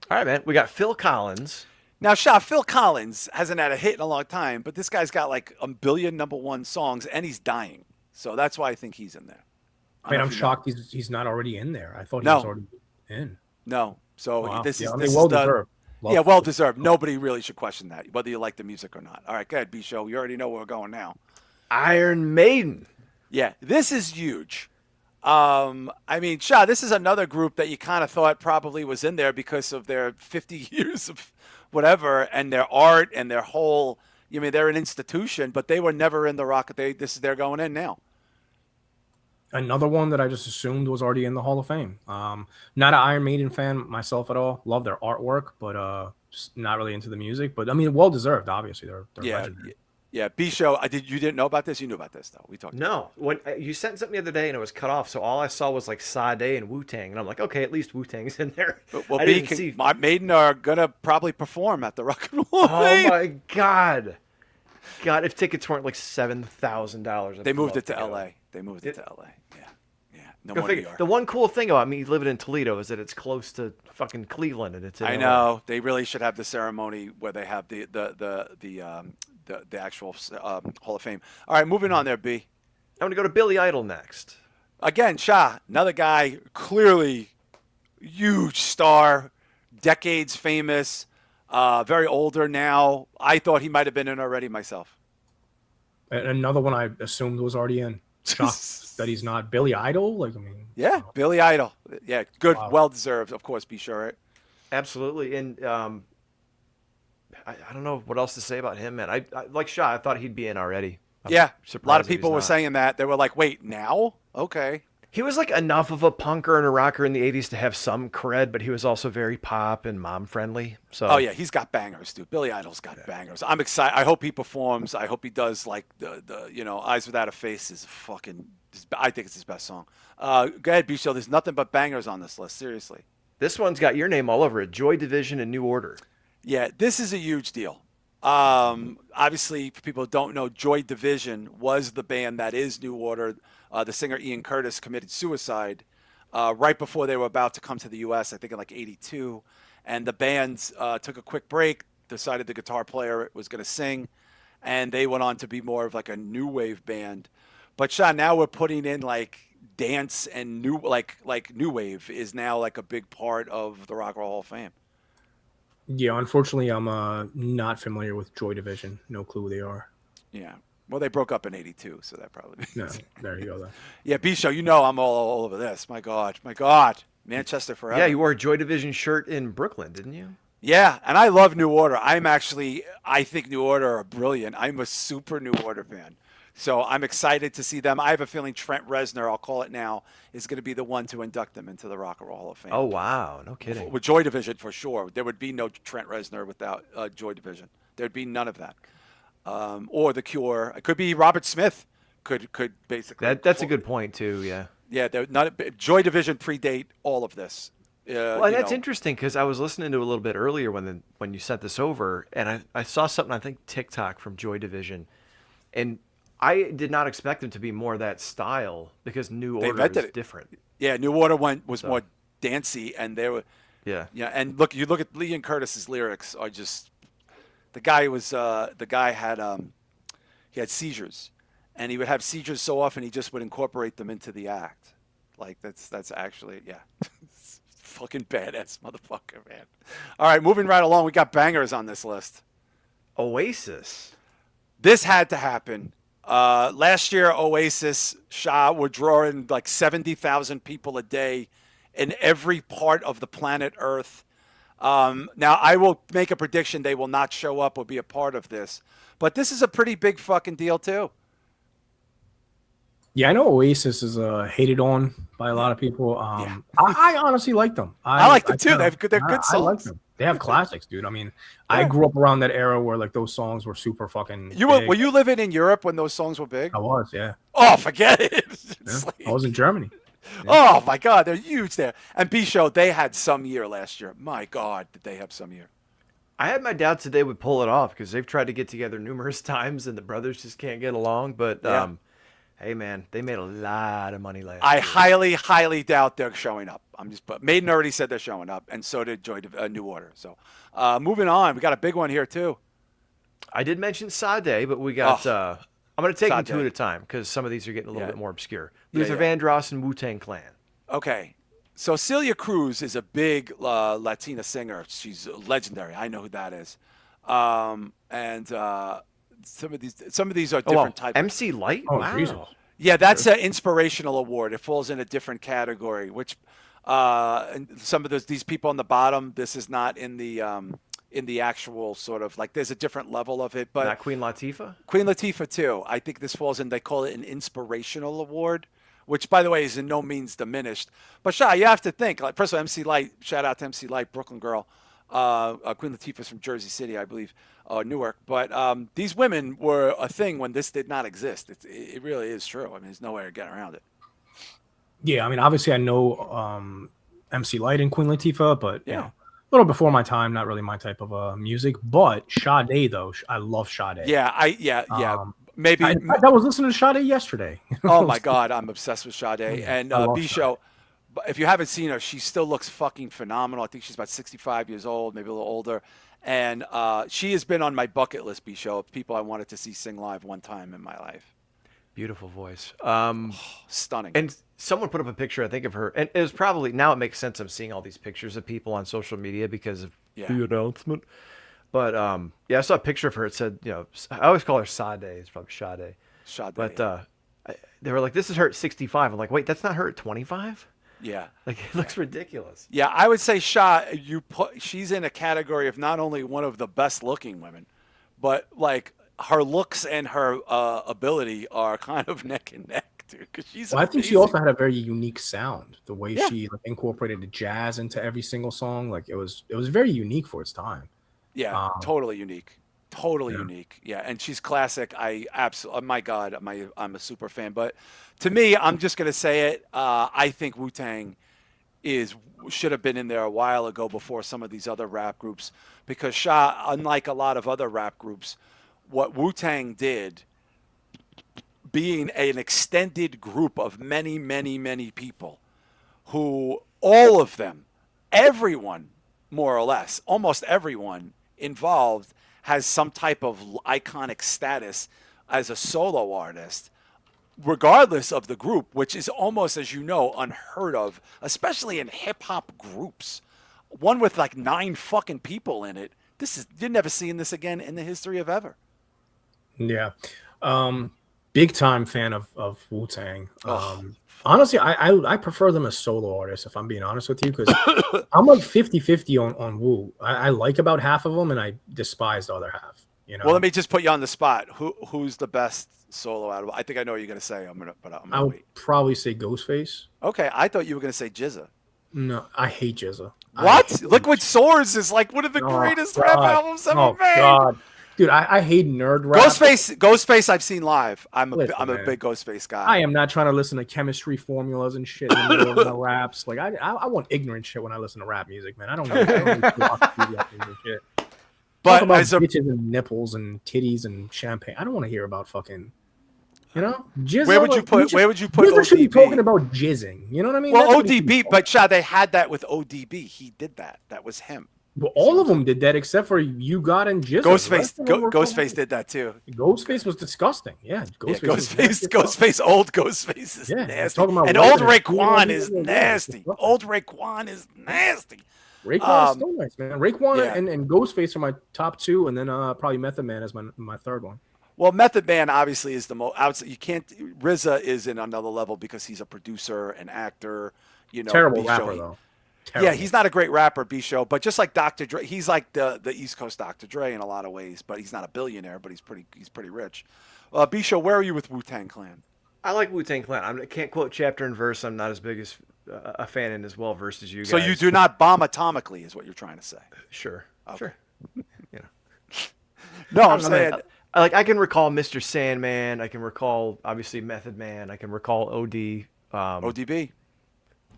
Speaker 3: All right, man. We got Phil Collins.
Speaker 1: Now, Shah, Phil Collins hasn't had a hit in a long time, but this guy's got like a billion #1 songs, and he's dying. So that's why I think he's in there.
Speaker 2: I mean, I'm shocked he's not already in there. I thought he was already in.
Speaker 1: No. So
Speaker 2: wow.
Speaker 1: this is
Speaker 2: well deserved.
Speaker 1: Yeah, well deserved. Nobody really should question that, whether you like the music or not. All right, go ahead, B-Show. You already know where we're going now.
Speaker 3: Iron Maiden.
Speaker 1: Yeah, this is huge. I mean, Shah, this is another group that you kind of thought probably was in there because of their 50 years of whatever and their art and their whole. I mean, they're an institution, but they were never in the rock. They're going in now.
Speaker 2: Another one that I just assumed was already in the Hall of Fame. Not an Iron Maiden fan myself at all. Love their artwork, but just not really into the music. But I mean, well deserved. Obviously, they're legendary.
Speaker 1: Yeah, B-Show. You didn't know about this? You knew about this though. We talked.
Speaker 3: No, when you sent something the other day and it was cut off, so all I saw was like Sade and Wu-Tang, and I'm like, okay, at least Wu-Tang's in there.
Speaker 1: Well, my Maiden are gonna probably perform at the Rock and Roll Fame.
Speaker 3: Oh my God! If tickets weren't like $7,000,
Speaker 1: they moved it to LA. They moved it to LA. Yeah. No more New York.
Speaker 3: The one cool thing about me living in Toledo is that it's close to fucking Cleveland, and it's.
Speaker 1: I know they really should have the ceremony where they have the actual Hall of Fame. All right, moving on there, B.
Speaker 3: I'm gonna go to Billy Idol next.
Speaker 1: Again, Shah, another guy, clearly huge star, decades famous, very older now. I thought he might have been in already myself.
Speaker 2: Another one I assumed was already in. Shocked that he's not. Billy Idol? Like, I mean.
Speaker 1: Yeah, Billy Idol. Yeah, good, well deserved, of course, be sure, right?
Speaker 3: Absolutely. And I don't know what else to say about him, man. I like Shah, I thought he'd be in already. A
Speaker 1: lot of people were saying that. They were like, wait, now? Okay.
Speaker 3: He was like enough of a punker and a rocker in the 80s to have some cred, but he was also very pop and mom friendly. So
Speaker 1: oh yeah, he's got bangers, dude. Billy Idol's got bangers. I'm excited. I hope he performs. I hope he does like the Eyes Without a Face is fucking. I think it's his best song. Go ahead, B-Show. There's nothing but bangers on this list. Seriously.
Speaker 3: This one's got your name all over it. Joy Division and New Order.
Speaker 1: Yeah, this is a huge deal. Obviously, for people who don't know, Joy Division was the band that is New Order. The singer Ian Curtis committed suicide right before they were about to come to the U.S., I think in like 82. And the band took a quick break, decided the guitar player was going to sing, and they went on to be more of like a new wave band. But Shah, now we're putting in like dance and new new wave is now like a big part of the Rock and Roll Hall of Fame.
Speaker 2: Yeah, unfortunately, I'm not familiar with Joy Division. No clue who they are.
Speaker 1: Yeah. Well, they broke up in 82, so that probably means.
Speaker 2: No, there you go. Then.
Speaker 1: Yeah, B-Show, I'm all over this. My God. Manchester forever.
Speaker 3: Yeah, you wore a Joy Division shirt in Brooklyn, didn't you?
Speaker 1: Yeah, and I love New Order. I think New Order are brilliant. I'm a super New Order fan. So I'm excited to see them. I have a feeling Trent Reznor, I'll call it now, is going to be the one to induct them into the Rock and Roll Hall of Fame.
Speaker 3: Oh, wow. No kidding.
Speaker 1: With Joy Division, for sure. There would be no Trent Reznor without Joy Division. There'd be none of that. Or The Cure. It could be Robert Smith. Could basically.
Speaker 3: That's a good point, too, yeah.
Speaker 1: Yeah, Joy Division predate all of this.
Speaker 3: Well, and that's interesting because I was listening to a little bit earlier when you sent this over, and I saw something, I think TikTok from Joy Division, and I did not expect them to be more that style because New Order is different.
Speaker 1: Yeah, New Order was more dancey, and they were.
Speaker 3: Yeah.
Speaker 1: Yeah, and look at Lee and Curtis's lyrics are just. The guy had seizures, and he would have seizures so often he just would incorporate them into the act. Like that's actually fucking badass motherfucker, man. All right, moving right along. We got bangers on this list.
Speaker 3: Oasis.
Speaker 1: This had to happen. Last year, Oasis, Shah were drawing like 70,000 people a day in every part of the planet Earth. Now, I will make a prediction they will not show up or be a part of this. But this is a pretty big fucking deal, too.
Speaker 2: Yeah, I know Oasis is hated on by a lot of people. I honestly like them.
Speaker 1: I like them, too. They're good songs.
Speaker 2: I like them. They have classics, dude. I mean, I grew up around that era where like those songs were super fucking big.
Speaker 1: Were you living in Europe when those songs were big?
Speaker 2: I was, yeah.
Speaker 1: Oh, forget it.
Speaker 2: I was in Germany.
Speaker 1: Yeah. Oh, my God. They're huge there. And B-Show, they had some year last year. My God, did they have some year.
Speaker 3: I had my doubts that they would pull it off because they've tried to get together numerous times and the brothers just can't get along. But hey, man, they made a lot of money last year.
Speaker 1: I highly, highly doubt they're showing up. But Maiden already said they're showing up, and so did New Order. So moving on, we got a big one here, too.
Speaker 3: I did mention Sade, but we got I'm going to take them two at a time because some of these are getting a little bit more obscure. Luther Vandross and Wu-Tang Clan. Okay.
Speaker 1: So Celia Cruz is a big Latina singer. She's legendary. I know who that is. And some of these are different types.
Speaker 3: MC Light?
Speaker 2: Oh,
Speaker 3: wow.
Speaker 2: Jesus.
Speaker 1: Yeah, that's an inspirational award. It falls in a different category, which and some of these people on the bottom, this is not in the actual sort of like there's a different level of it. But
Speaker 3: not Queen Latifah?
Speaker 1: Queen Latifah too. I think this falls in, they call it an inspirational award, which by the way is in no means diminished. But Shah, you have to think, like first of all, MC Light, shout out to MC Light, Brooklyn girl. Queen Latifah's from Jersey City, I believe, Newark. But these women were a thing when this did not exist. It really is true. I mean, there's no way to get around it.
Speaker 2: Yeah, I mean, obviously I know MC Light and Queen Latifah, but you know, a little before my time, not really my type of music. But Sade, though, I love Sade.
Speaker 1: Yeah, maybe
Speaker 2: I was listening to Sade yesterday.
Speaker 1: Oh my God, I'm obsessed with Sade. And B-Show, if you haven't seen her, she still looks fucking phenomenal. I think she's about 65 years old, maybe a little older. And she has been on my bucket list, B-Show, of people I wanted to see sing live one time in my life.
Speaker 3: Beautiful voice.
Speaker 1: Stunning.
Speaker 3: And someone put up a picture, I think, of her. And it was probably, now it makes sense. I'm seeing all these pictures of people on social media because of the announcement. But I saw a picture of her. It said, you know, I always call her Sade. It's probably Sade.
Speaker 1: Sade.
Speaker 3: But they were like, this is her at 65. I'm like, wait, that's not her at 25?
Speaker 1: Yeah.
Speaker 3: Like, it looks ridiculous.
Speaker 1: Yeah, I would say Shah, she's in a category of not only one of the best looking women, but like her looks and her ability are kind of neck and neck, dude. Because she's
Speaker 2: I think she also had a very unique sound. The way she like, incorporated the jazz into every single song, like it was very unique for its time.
Speaker 1: Yeah, totally unique. Totally unique. Yeah, and she's classic. I absolutely, my God, I'm a super fan. But to me, I'm just gonna say it. I think Wu-Tang should have been in there a while ago before some of these other rap groups, because Shah, unlike a lot of other rap groups, what Wu-Tang did, being an extended group of many, many, many people, who all of them, everyone, more or less, almost everyone involved has some type of iconic status as a solo artist, regardless of the group, which is almost, as you know, unheard of, especially in hip-hop groups. One with like 9 fucking people in it. You're never seeing this again in the history of ever.
Speaker 2: Yeah. Big time fan of Wu-Tang.
Speaker 1: Oh.
Speaker 2: Honestly, I prefer them as solo artists, if I'm being honest with you, because I'm like 50-50 on Wu. I like about half of them, and I despise the other half.
Speaker 1: Well, let me just put you on the spot. Who's the best solo out of? I think I know what you're gonna say. I'm gonna
Speaker 2: I'll
Speaker 1: wait.
Speaker 2: probably say Ghostface.
Speaker 1: Okay, I thought you were gonna say Jizza.
Speaker 2: No, I hate Jizza.
Speaker 1: What? Liquid Swords is like one of the greatest rap albums ever made.
Speaker 2: God. Dude, I hate nerd rap.
Speaker 1: Ghostface, I've seen live. I'm a big Ghostface guy.
Speaker 2: I am not trying to listen to chemistry formulas and shit in the middle of my raps. Like I want ignorant shit when I listen to rap music, man. I don't need shit. But about bitches and nipples and titties and champagne. I don't want to hear about fucking, jizz.
Speaker 1: Where would you put
Speaker 2: ODB? Should be talking about jizzing. You know what I mean?
Speaker 1: Well, ODB, but Shah, they had that with ODB. He did that. That was him.
Speaker 2: Well, all of them did that except for You Got and Jizz.
Speaker 1: Ghostface did that too.
Speaker 2: Ghostface was disgusting. Yeah,
Speaker 1: Ghostface, old Ghostface is nasty.
Speaker 2: And
Speaker 1: old Raekwon is nasty. Old Raekwon is nasty.
Speaker 2: Raekwon is still nice, man. Raekwon and Ghostface are my top two, and then probably Method Man is my third one.
Speaker 1: Well, Method Man obviously is the most. You can't. RZA is in another level because he's a producer, an actor.
Speaker 2: Terrible rapper though. Terrible.
Speaker 1: Yeah, he's not a great rapper, B-Show, but just like Dr. Dre, he's like the East Coast Dr. Dre in a lot of ways, but he's not a billionaire, but he's pretty rich. B-Show, where are you with Wu-Tang Clan?
Speaker 3: I like Wu-Tang Clan. I can't quote chapter and verse. I'm not as big as a fan and as well versed as you guys.
Speaker 1: So you do not bomb atomically, is what you're trying to say?
Speaker 3: Sure,
Speaker 1: okay.
Speaker 3: Sure.
Speaker 1: No, I'm saying.
Speaker 3: I can recall Mr. Sandman. I can recall obviously Method Man. I can recall OD.
Speaker 1: ODB.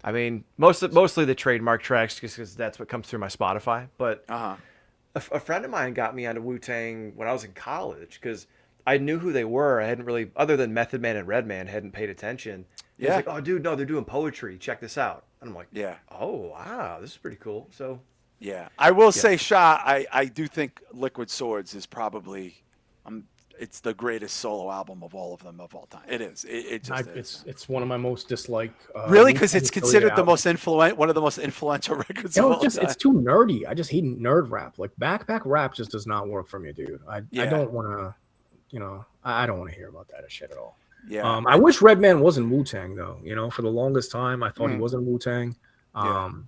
Speaker 3: I mean, mostly the trademark tracks because that's what comes through my Spotify. But a friend of mine got me onto Wu-Tang when I was in college because I knew who they were. I hadn't really, other than Method Man and Redman, hadn't paid attention. He was like, oh, dude, no, they're doing poetry. Check this out. And I'm like,
Speaker 1: yeah.
Speaker 3: Oh, wow, this is pretty cool. So,
Speaker 1: yeah. I will say, Shah, I do think Liquid Swords is probably it's the greatest solo album of all of them of all time. It is. It just is.
Speaker 2: It's one of my most disliked.
Speaker 1: Really, because it's considered the most one of the most influential records.
Speaker 2: It's too nerdy. I just hate nerd rap. Like backpack rap just does not work for me, dude. I don't want to, I don't want to hear about that shit at all.
Speaker 1: Yeah.
Speaker 2: I wish Redman wasn't Wu-Tang though. For the longest time I thought he wasn't Wu-Tang. Him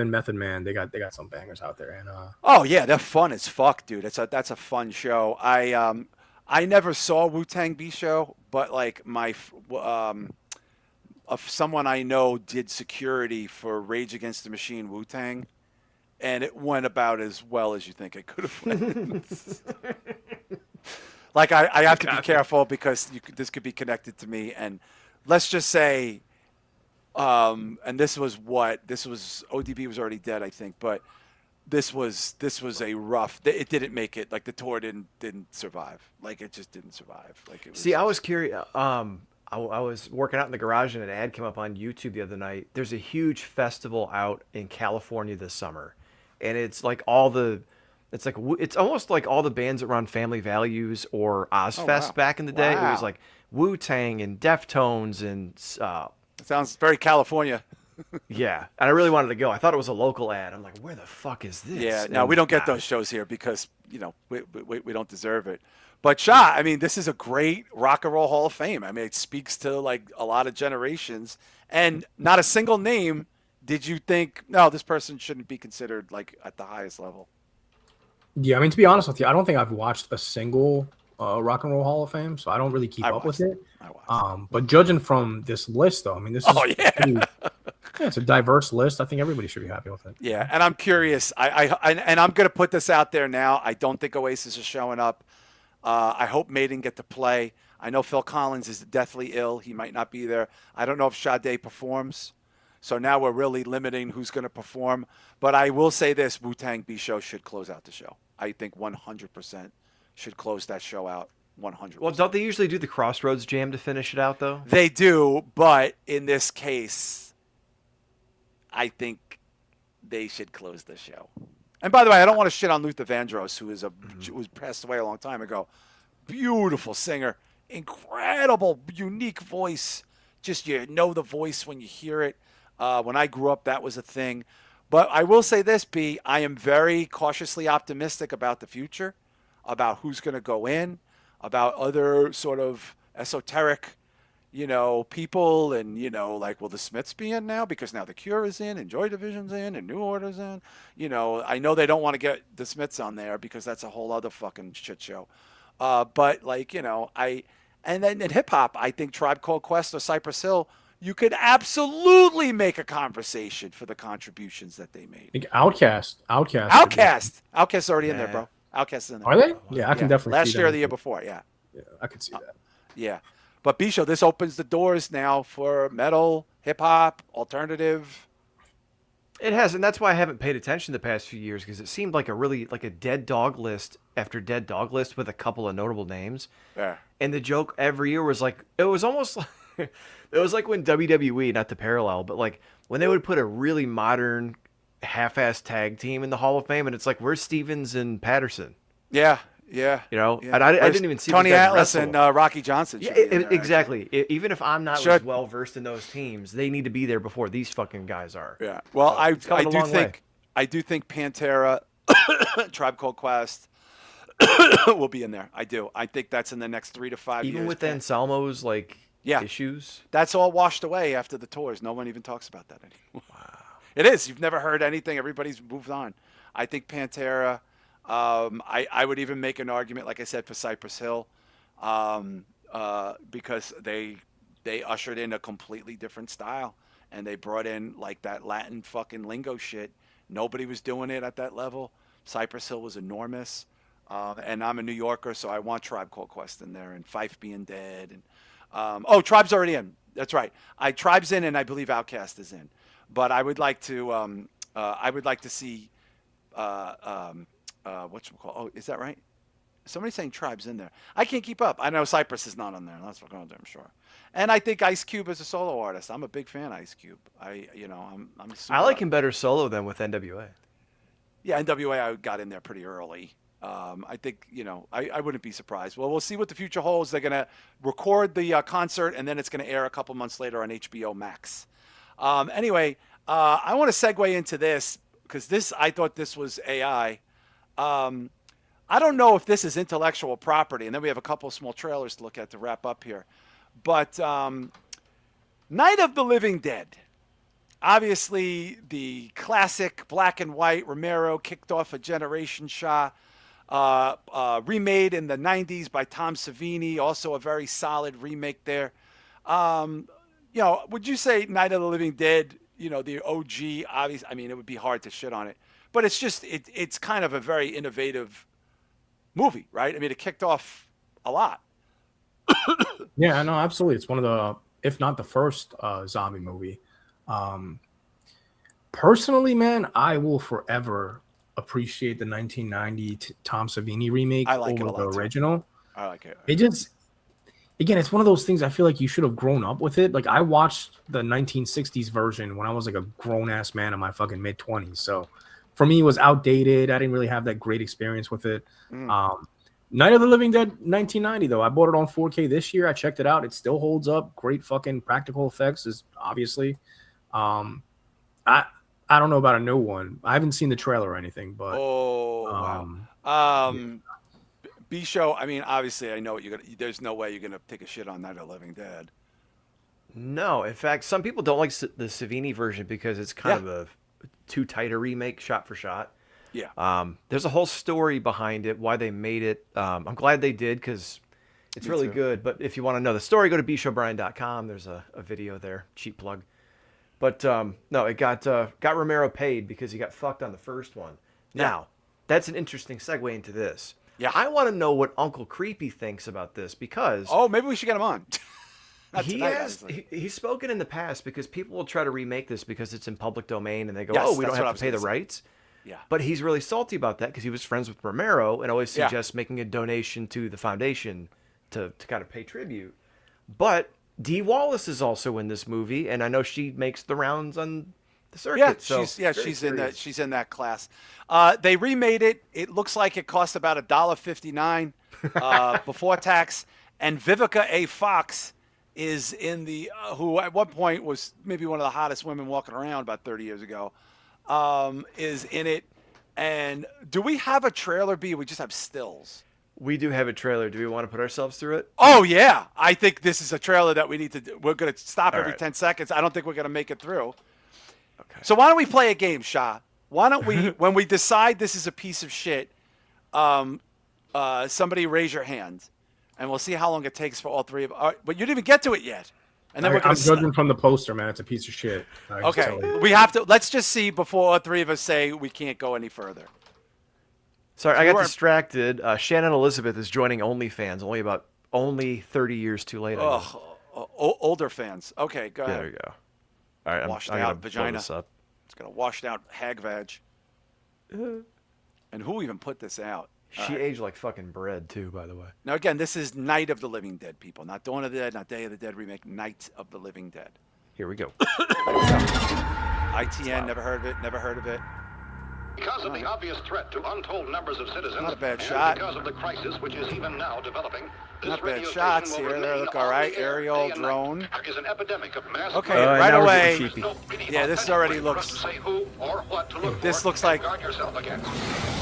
Speaker 2: and Method Man, they got some bangers out there. And
Speaker 1: oh yeah, they're fun as fuck, dude. That's a fun show. I never saw Wu-Tang B-Show, but like someone I know did security for Rage Against the Machine Wu-Tang, and it went about as well as you think it could have went. Like I have to be careful because this could be connected to me, and let's just say, and this was ODB was already dead, I think, but this was a rough. It didn't make it. Like the tour didn't survive. Like it just didn't survive. Like it was.
Speaker 3: See, I was curious. I was working out in the garage and an ad came up on YouTube the other night. There's a huge festival out in California this summer, and it's like it's almost like all the bands that run Family Values or Ozfest back in the day. Wow. It was like Wu-Tang and Deftones and.
Speaker 1: It sounds very California.
Speaker 3: Yeah, and I really wanted to go. I thought it was a local ad. I'm like, where the fuck is this?
Speaker 1: Yeah, no, we don't get those shows here because we don't deserve it. But Shah, I mean, this is a great rock and roll Hall of Fame. I mean, it speaks to like a lot of generations, and not a single name did you think no, this person shouldn't be considered like at the highest level.
Speaker 2: Yeah, I mean, to be honest with you, I don't think I've watched a single Rock and Roll Hall of Fame, so I don't really keep up with it. But judging from this list, though, I mean, this is it's a diverse list. I think everybody should be happy with it.
Speaker 1: Yeah, and I'm curious. I'm going to put this out there now. I don't think Oasis is showing up. I hope Maiden get to play. I know Phil Collins is deathly ill. He might not be there. I don't know if Sade performs. So now we're really limiting who's going to perform. But I will say this, Wu-Tang B-Show should close out the show. I think 100% should close that show out. 100%.
Speaker 3: Well, don't they usually do the Crossroads Jam to finish it out, though?
Speaker 1: They do, but in this case, I think they should close the show. And by the way, I don't want to shit on Luther Vandross, who was passed away a long time ago. Beautiful singer, incredible, unique voice. Just you know the voice when you hear it. When I grew up, that was a thing. But I will say this, B, I am very cautiously optimistic about the future, about who's going to go in, about other sort of esoteric, people, and like, will the Smiths be in now because now the Cure is in and Joy Division's in and New Order's in. I know they don't want to get the Smiths on there because that's a whole other fucking shit show. But like, and then in hip hop, I think Tribe Called Quest or Cypress Hill, you could absolutely make a conversation for the contributions that they made.
Speaker 2: I think Outcast.
Speaker 1: Outcast's already in there,
Speaker 3: Yeah.
Speaker 1: bro. Outcast's in there.
Speaker 2: Are they? Yeah, I can definitely
Speaker 1: last
Speaker 2: see
Speaker 1: year
Speaker 2: that.
Speaker 1: or the year before, yeah.
Speaker 2: Yeah, I could see that.
Speaker 1: Yeah. But Bisho, this opens the doors now for metal, hip hop, alternative.
Speaker 3: It has, and that's why I haven't paid attention the past few years, because it seemed like a dead dog list after dead dog list with a couple of notable names.
Speaker 1: Yeah.
Speaker 3: And the joke every year was like, it was almost like it was like when WWE, not to parallel, but like when they would put a really modern half-ass tag team in the Hall of Fame, and it's like, where's Stevens and Patterson?
Speaker 1: Yeah. Yeah.
Speaker 3: Yeah.
Speaker 1: Yeah.
Speaker 3: And I didn't even see
Speaker 1: Tony
Speaker 3: these guys
Speaker 1: Atlas
Speaker 3: wrestle.
Speaker 1: and Rocky Johnson.
Speaker 3: Yeah,
Speaker 1: should be in there,
Speaker 3: exactly. Even if I'm not
Speaker 1: Should.
Speaker 3: as well versed in those teams, they need to be there before these fucking guys are.
Speaker 1: Yeah. Well,
Speaker 3: So, it's come a long way.
Speaker 1: I do think Pantera, Tribe Called Quest will be in there. I do. I think that's in the next 3 to 5 years.
Speaker 3: Even with Anselmo's
Speaker 1: Yeah.
Speaker 3: issues.
Speaker 1: That's all washed away after the tours. No one even talks about that anymore. Wow. It is. You've never heard anything. Everybody's moved on. I think Pantera. I would even make an argument, like I said, for Cypress Hill, because they ushered in a completely different style, and they brought in like that Latin fucking lingo shit. Nobody was doing it at that level. Cypress Hill was enormous, and I'm a New Yorker, so I want Tribe Called Quest in there, and Fife being dead, and Tribe's already in. That's right. Tribe's in, and I believe Outkast is in. But I would like to see. Whatchamacallit? Oh, is that right? Somebody's saying Tribe's in there. I can't keep up. I know Cypress is not on there. That's what I'm I'm sure. And I think Ice Cube is a solo artist. I'm a big fan of Ice Cube. I'm
Speaker 3: I like him better solo than with NWA.
Speaker 1: Yeah, NWA I got in there pretty early. I think, I wouldn't be surprised. Well, we'll see what the future holds. They're going to record the concert, and then it's going to air a couple months later on HBO Max. Anyway, I want to segue into this because I thought this was AI. I don't know if this is intellectual property, and then we have a couple of small trailers to look at to wrap up here. But Night of the Living Dead. Obviously, the classic black and white Romero kicked off a generation. Shah, remade in the 90s by Tom Savini, also a very solid remake there. Would you say Night of the Living Dead, the OG, obviously, I mean, it would be hard to shit on it, but it's just, it's kind of a very innovative movie, right? I mean, it kicked off a lot.
Speaker 2: Yeah, no, absolutely. It's one of the, if not the first zombie movie. Personally, man, I will forever appreciate the 1990 Tom Savini remake over the original.
Speaker 1: I like it.
Speaker 2: It just, again, it's one of those things I feel like you should have grown up with it. Like, I watched the 1960s version when I was like a grown-ass man in my fucking mid-20s. So for me, it was outdated. I didn't really have that great experience with it. Night of the Living Dead 1990, though. I bought it on 4K this year. I checked it out. It still holds up. Great fucking practical effects is obviously. I don't know about a new one. I haven't seen the trailer or anything, but
Speaker 1: B-Show, I mean, obviously I know what there's no way you're gonna take a shit on Night of the Living Dead.
Speaker 3: No, in fact, some people don't like the Savini version because it's kind of a too tight a remake, shot for shot.
Speaker 1: Yeah.
Speaker 3: There's a whole story behind it, why they made it. I'm glad they did because it's really good. But if you want to know the story, go to bshowbrian.com. There's a video there, cheap plug. But no, it got Romero paid because he got fucked on the first one. Now, that's an interesting segue into this.
Speaker 1: Yeah.
Speaker 3: I want to know what Uncle Creepy thinks about this because
Speaker 1: maybe we should get him on.
Speaker 3: He's spoken in the past because people will try to remake this because it's in public domain and they go, we don't have to pay the rights.
Speaker 1: Yeah.
Speaker 3: But he's really salty about that because he was friends with Romero and always suggests making a donation to the foundation to kind of pay tribute. But Dee Wallace is also in this movie, and I know she makes the rounds on the circuit.
Speaker 1: She's in that class. They remade it. It looks like it cost about $1.59 before tax. And Vivica A. Fox is in the who at one point was maybe one of the hottest women walking around about 30 years ago. Is in it. And do we have a trailer, B? We just have stills.
Speaker 3: We do have a trailer. Do we want to put ourselves through it?
Speaker 1: Oh yeah, I think this is a trailer that we need to do. We're going to stop every
Speaker 3: right.
Speaker 1: 10 seconds. I don't think we're going to make it through.
Speaker 3: Okay.
Speaker 1: So why don't we play a game, Shah? Why don't we, when we decide this is a piece of shit, somebody raise your hand, and we'll see how long it takes for all three of us. But you didn't even get to it yet. And then
Speaker 2: I'm judging from the poster, man. It's a piece of shit.
Speaker 1: Okay, we have to. Let's just see before all three of us say we can't go any further.
Speaker 3: Sorry, I got distracted. Shannon Elizabeth is joining OnlyFans. Only 30 years too late.
Speaker 1: Older fans. Okay, go ahead.
Speaker 3: There you go. All right,
Speaker 1: washed
Speaker 3: I'm
Speaker 1: out
Speaker 3: gonna
Speaker 1: vagina.
Speaker 3: blow this up.
Speaker 1: It's gonna washed out hag vag. And who even put this out?
Speaker 3: She aged like fucking bread too, by the way.
Speaker 1: Now again, this is Night of the Living Dead, people. Not Dawn of the Dead, not Day of the Dead remake. Night of the Living Dead.
Speaker 3: Here we go.
Speaker 1: ITN, never heard of it. Never heard of it.
Speaker 4: Because of the obvious threat to untold numbers of citizens,
Speaker 1: Not a bad
Speaker 4: and
Speaker 1: shot.
Speaker 4: because of the crisis which is even now developing, this
Speaker 1: Not bad
Speaker 4: radio
Speaker 1: shots
Speaker 4: station will
Speaker 1: here. They
Speaker 4: remain
Speaker 1: look
Speaker 4: on
Speaker 1: all right.
Speaker 4: the air
Speaker 1: Aerial,
Speaker 4: day and
Speaker 1: drone.
Speaker 4: night. There is an epidemic of mass
Speaker 1: Okay,
Speaker 4: murder.
Speaker 1: right
Speaker 3: now we're
Speaker 1: away.
Speaker 3: getting
Speaker 4: There's no really
Speaker 1: Yeah, this
Speaker 4: authentic
Speaker 1: already
Speaker 4: way for us
Speaker 1: looks-
Speaker 4: to say who or what to look
Speaker 1: This
Speaker 4: for
Speaker 1: looks
Speaker 4: and
Speaker 1: like-
Speaker 4: guard yourself against.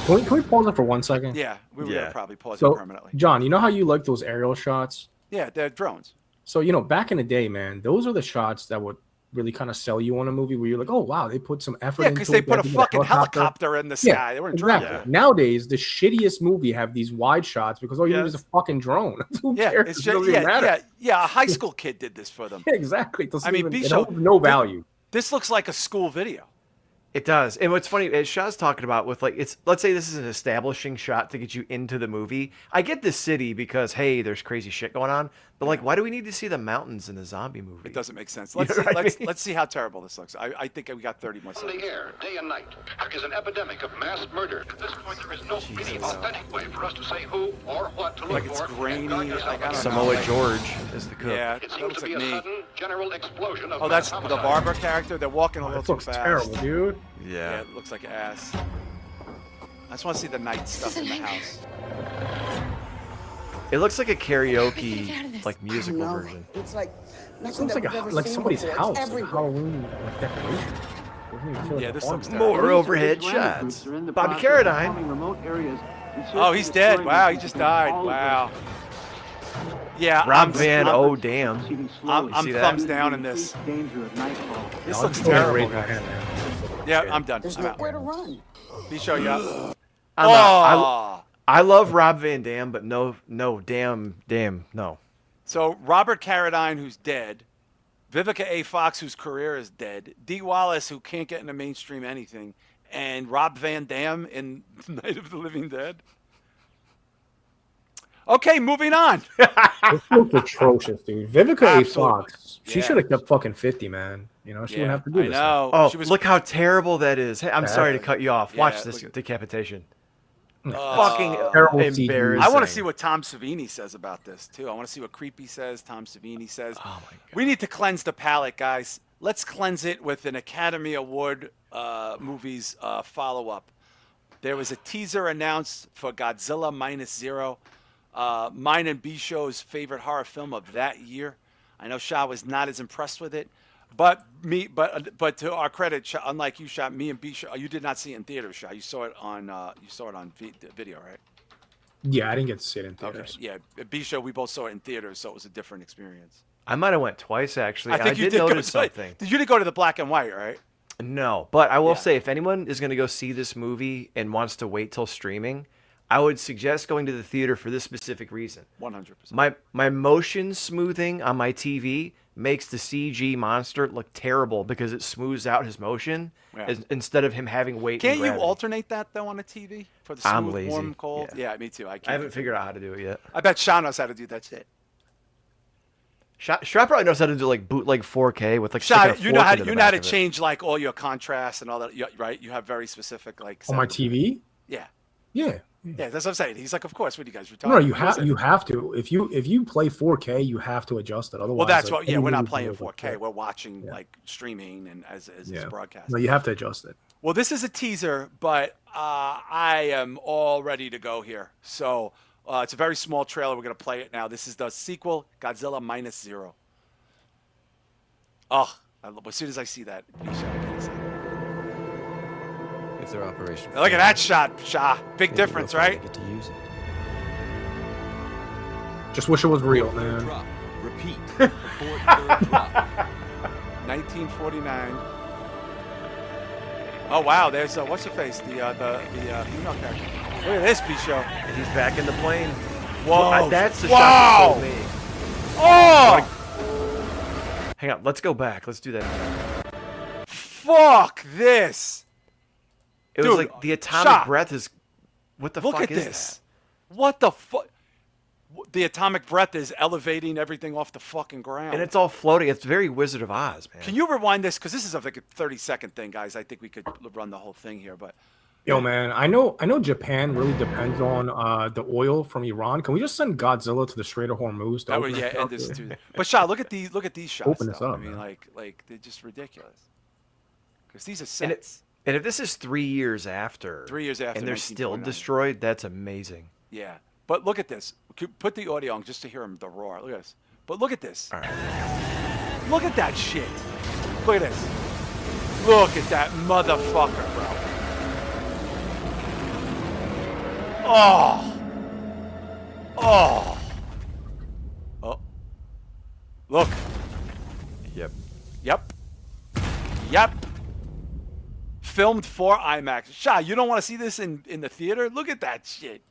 Speaker 2: Can we pause it for 1 second?
Speaker 1: Yeah, we were
Speaker 3: Yeah.
Speaker 1: gonna probably pause it
Speaker 2: So,
Speaker 1: permanently.
Speaker 2: John, you know how you like those aerial shots?
Speaker 1: Yeah, they're drones.
Speaker 2: So, back in the day, man, those are the shots that would really kind of sell you on a movie where you're like, oh, wow, they put some effort
Speaker 1: Yeah,
Speaker 2: into
Speaker 1: because they
Speaker 2: it.
Speaker 1: put a
Speaker 2: did
Speaker 1: fucking helicopter in the sky.
Speaker 2: Yeah,
Speaker 1: They weren't
Speaker 2: exactly.
Speaker 1: drones.
Speaker 2: Nowadays, the shittiest movie have these wide shots because all you need is a fucking drone. Who
Speaker 1: Yeah,
Speaker 2: cares?
Speaker 1: it's
Speaker 2: It
Speaker 1: just
Speaker 2: doesn't even matter.
Speaker 1: yeah. A high school kid did this for them.
Speaker 2: Yeah, exactly. It doesn't
Speaker 1: I mean,
Speaker 2: even, it
Speaker 1: Bisho,
Speaker 2: holds no value.
Speaker 1: This looks like a school video.
Speaker 3: It does. And what's funny, as Shah's talking about with let's say this is an establishing shot to get you into the movie. I get the city because, hey, there's crazy shit going on. But why do we need to see the mountains in a zombie movie?
Speaker 1: It doesn't make sense.
Speaker 3: You
Speaker 1: Let's
Speaker 3: know
Speaker 1: see,
Speaker 3: what I mean?
Speaker 1: let's see how terrible this looks. I think we got 30 more
Speaker 4: On
Speaker 1: seconds.
Speaker 4: the air, day and night, there is an epidemic of mass murder. At this point, there is no really authentic way for us to say who or what to look
Speaker 1: Like it's
Speaker 4: for
Speaker 1: grainy,
Speaker 4: and guard yourself
Speaker 1: like, I don't
Speaker 4: against.
Speaker 1: know.
Speaker 3: Samoa George is the cook.
Speaker 1: Yeah,
Speaker 4: It
Speaker 1: that
Speaker 4: seems
Speaker 1: looks
Speaker 4: to be
Speaker 1: like
Speaker 4: a
Speaker 1: me.
Speaker 4: sudden general explosion of
Speaker 1: Oh, that's
Speaker 4: mass
Speaker 1: the
Speaker 4: homicide.
Speaker 1: barber character. They're walking a little
Speaker 2: This
Speaker 1: too
Speaker 2: looks
Speaker 1: fast.
Speaker 2: terrible, dude.
Speaker 1: Yeah,
Speaker 3: Yeah.
Speaker 1: it looks like ass. I just want to see the night stuff in the house.
Speaker 3: It looks like a karaoke,
Speaker 5: get out of this?
Speaker 3: like musical version.
Speaker 5: It's like
Speaker 2: It
Speaker 5: nothing
Speaker 2: looks
Speaker 5: that
Speaker 2: like
Speaker 5: we've ever
Speaker 2: like
Speaker 5: seen
Speaker 2: somebody's
Speaker 5: before.
Speaker 2: house,
Speaker 5: It's
Speaker 2: like
Speaker 5: everywhere.
Speaker 2: Halloween decoration. Doesn't even feel like
Speaker 1: Yeah,
Speaker 2: a
Speaker 1: this
Speaker 2: farm
Speaker 1: looks
Speaker 2: town.
Speaker 1: terrible.
Speaker 3: More overhead shots. Bobby Carradine.
Speaker 1: Oh, he's dead. Wow, he just died. Wow. Yeah,
Speaker 3: Rob Van, oh damn.
Speaker 1: I'm
Speaker 3: see that?
Speaker 1: thumbs down in this. This
Speaker 2: No,
Speaker 1: looks
Speaker 2: I'm gonna
Speaker 1: terrible,
Speaker 2: raise my
Speaker 1: guys.
Speaker 2: hand, man.
Speaker 1: Yeah, I'm done.
Speaker 5: There's
Speaker 1: I'm out.
Speaker 5: nowhere to run.
Speaker 1: Be show you up.
Speaker 3: I'm out.
Speaker 1: Oh.
Speaker 3: I love Rob Van Dam, but no, damn, no.
Speaker 1: So Robert Carradine, who's dead. Vivica A. Fox, whose career is dead. Dee Wallace, who can't get into mainstream anything. And Rob Van Dam in Night of the Living Dead. Okay, moving on.
Speaker 2: This looks atrocious, dude. Vivica A.
Speaker 1: Absolutely.
Speaker 2: Fox. She
Speaker 1: Yeah.
Speaker 2: should have kept fucking 50, man. She wouldn't have to do
Speaker 1: I
Speaker 2: this.
Speaker 1: know.
Speaker 3: Oh,
Speaker 1: She was
Speaker 3: look how terrible that is. Hey, I'm
Speaker 2: Bad.
Speaker 3: sorry to cut you off.
Speaker 1: Yeah,
Speaker 3: Watch this
Speaker 1: look at-
Speaker 3: decapitation.
Speaker 1: Oh.
Speaker 3: Fucking
Speaker 2: Terrible CG.
Speaker 3: embarrassing.
Speaker 1: I want to see what Tom Savini says about this too. I want to see what Creepy says, Tom Savini says.
Speaker 3: Oh my god.
Speaker 1: We need to cleanse the palate, guys. Let's cleanse it with an Academy Award movies follow-up. There was a teaser announced for Godzilla Minus Zero, mine and B-Show's favorite horror film of that year. I know Shah was not as impressed with it, but to our credit, Shah, unlike you, Shah, me and B-Show, you did not see it in theaters, Shah. You saw it on video, right?
Speaker 2: Yeah, I didn't get to see it in
Speaker 1: Okay.
Speaker 2: theaters.
Speaker 1: Yeah, B-Show, we both saw it in theaters, so it was a different experience.
Speaker 3: I might have went twice actually.
Speaker 1: I think you
Speaker 3: did
Speaker 1: did
Speaker 3: notice
Speaker 1: go to,
Speaker 3: something.
Speaker 1: Did you go to the black and white, right?
Speaker 3: No, but I will
Speaker 1: Yeah.
Speaker 3: say if anyone is going to go see this movie and wants to wait till streaming, I would suggest going to the theater for this specific reason.
Speaker 1: 100%.
Speaker 3: My motion smoothing on my TV makes the CG monster look terrible because it smooths out his motion
Speaker 1: Yeah.
Speaker 3: instead of him having weight.
Speaker 1: Can't
Speaker 3: and
Speaker 1: you
Speaker 3: gravity.
Speaker 1: alternate that though on a TV for the smooth,
Speaker 3: I'm lazy.
Speaker 1: warm, cold?
Speaker 3: Yeah.
Speaker 1: Yeah, me too. I can't.
Speaker 3: I haven't figured out how to do it yet.
Speaker 1: I bet Shah knows how to do that shit.
Speaker 3: Shah probably knows how to do like bootleg 4K with like
Speaker 1: Shah,
Speaker 3: sticking a
Speaker 1: you know
Speaker 3: fork
Speaker 1: how
Speaker 3: into
Speaker 1: to,
Speaker 3: the
Speaker 1: you know how
Speaker 3: back
Speaker 1: to
Speaker 3: of it.
Speaker 1: change like all your contrast and all that, right? You have very specific like.
Speaker 2: On my
Speaker 1: settings.
Speaker 2: TV?
Speaker 1: Yeah,
Speaker 2: Yeah.
Speaker 1: yeah, that's what I'm saying. He's like, of course. What are you guys retarded?
Speaker 2: No, you
Speaker 1: What is
Speaker 2: have
Speaker 1: it?
Speaker 2: you have to. If you play 4K, you have to adjust it. Otherwise,
Speaker 1: Well, that's
Speaker 2: like,
Speaker 1: what. Yeah,
Speaker 2: any
Speaker 1: we're not
Speaker 2: movie
Speaker 1: playing
Speaker 2: goes like
Speaker 1: 4K.
Speaker 2: that.
Speaker 1: We're watching
Speaker 2: Yeah.
Speaker 1: like streaming and as it's
Speaker 2: Yeah.
Speaker 1: broadcast.
Speaker 2: No, you have to adjust it.
Speaker 1: Well, this is a teaser, but I am all ready to go here. So it's a very small trailer. We're going to play it now. This is the sequel, Godzilla Minus Zero. Oh, as soon as I see that, I can't say it.
Speaker 6: If their operation
Speaker 1: Look at that shot, Shah. Big
Speaker 6: maybe
Speaker 1: difference,
Speaker 6: they'll finally
Speaker 1: right?
Speaker 6: Get to use it.
Speaker 2: Just wish it was real, man.
Speaker 5: Drop. Repeat. Abort third drop.
Speaker 1: 1949. Oh wow, there's what's her face? The female character. Look at this show.
Speaker 3: And he's back in the plane.
Speaker 1: Whoa,
Speaker 3: That's the shot
Speaker 1: wow.
Speaker 3: that told me.
Speaker 1: Oh,
Speaker 3: Hang on, let's go back. Let's do that.
Speaker 1: fuck this.
Speaker 3: It
Speaker 1: Dude,
Speaker 3: was like the atomic
Speaker 1: Shah,
Speaker 3: breath is. What the
Speaker 1: look
Speaker 3: fuck
Speaker 1: at
Speaker 3: is
Speaker 1: this. What the fuck? The atomic breath is elevating everything off the fucking ground.
Speaker 3: that? And it's all floating. It's very Wizard of Oz, man.
Speaker 1: Can you rewind this? Because this is like a 30-second thing, guys. I think we could run the whole thing here, but
Speaker 2: Yo, man, I know Japan really depends on the oil from Iran. Can we just send Godzilla to the Strait of Hormuz?
Speaker 1: that would end this too. But Shah, look at these shots.
Speaker 2: Open this
Speaker 1: though.
Speaker 2: up,
Speaker 1: I mean,
Speaker 2: man.
Speaker 1: like they're just ridiculous. Because these are sets.
Speaker 3: And if this is 3 years after,
Speaker 1: 3 years after,
Speaker 3: and they're still
Speaker 1: 1949.
Speaker 3: destroyed, that's amazing.
Speaker 1: Yeah, but look at this. Put the audio on just to hear the roar. Look at this. But look at this.
Speaker 3: All right.
Speaker 1: Look at that shit. Look at this. Look at that motherfucker, bro. Oh. Oh. Oh. Look.
Speaker 3: Yep.
Speaker 1: Yep. Yep. Filmed for IMAX. Shah, you don't want to see this in the theater? Look at that shit.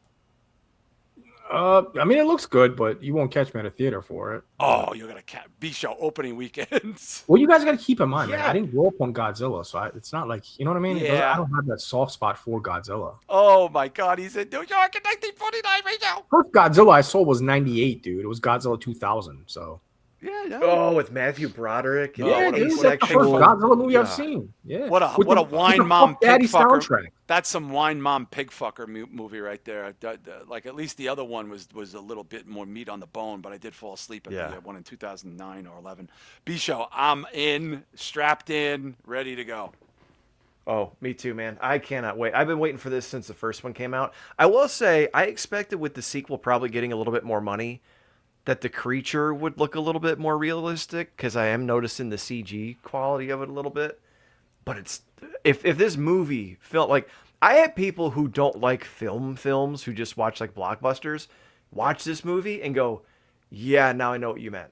Speaker 2: I mean, it looks good, but you won't catch me at a theater for it.
Speaker 1: Oh, you're gonna B-show opening weekends.
Speaker 2: Well, you guys got to keep in mind, man.
Speaker 1: Yeah.
Speaker 2: I didn't grow up on Godzilla, so it's not like, you know what I mean?
Speaker 1: Yeah.
Speaker 2: I don't have that soft spot for Godzilla.
Speaker 1: Oh my God, he's in New York in 1949 right now.
Speaker 2: First Godzilla I saw was '98, dude. It was Godzilla 2000. So
Speaker 1: Yeah, no.
Speaker 3: Oh, with Matthew Broderick. And
Speaker 2: yeah,
Speaker 1: what a-
Speaker 2: dude,
Speaker 1: what
Speaker 2: that's the first Godzilla movie I've seen. Yeah.
Speaker 1: What a
Speaker 2: With
Speaker 1: what a
Speaker 2: with
Speaker 1: wine
Speaker 2: the
Speaker 1: mom
Speaker 2: Puff Daddy
Speaker 1: pig fucker.
Speaker 2: soundtrack.
Speaker 1: That's some wine mom pig fucker movie right there. Like at least the other one was a little bit more meat on the bone, but I did fall asleep at the one in 2009 or 11. B-show, I'm in, strapped in, ready to go.
Speaker 3: Oh, me too, man. I cannot wait. I've been waiting for this since the first one came out. I will say, I expected with the sequel probably getting a little bit more money, that the creature would look a little bit more realistic, because I am noticing the CG quality of it a little bit. But it's if this movie felt like, I had people who don't like films who just watch like blockbusters watch this movie and go, yeah, now I know what you meant.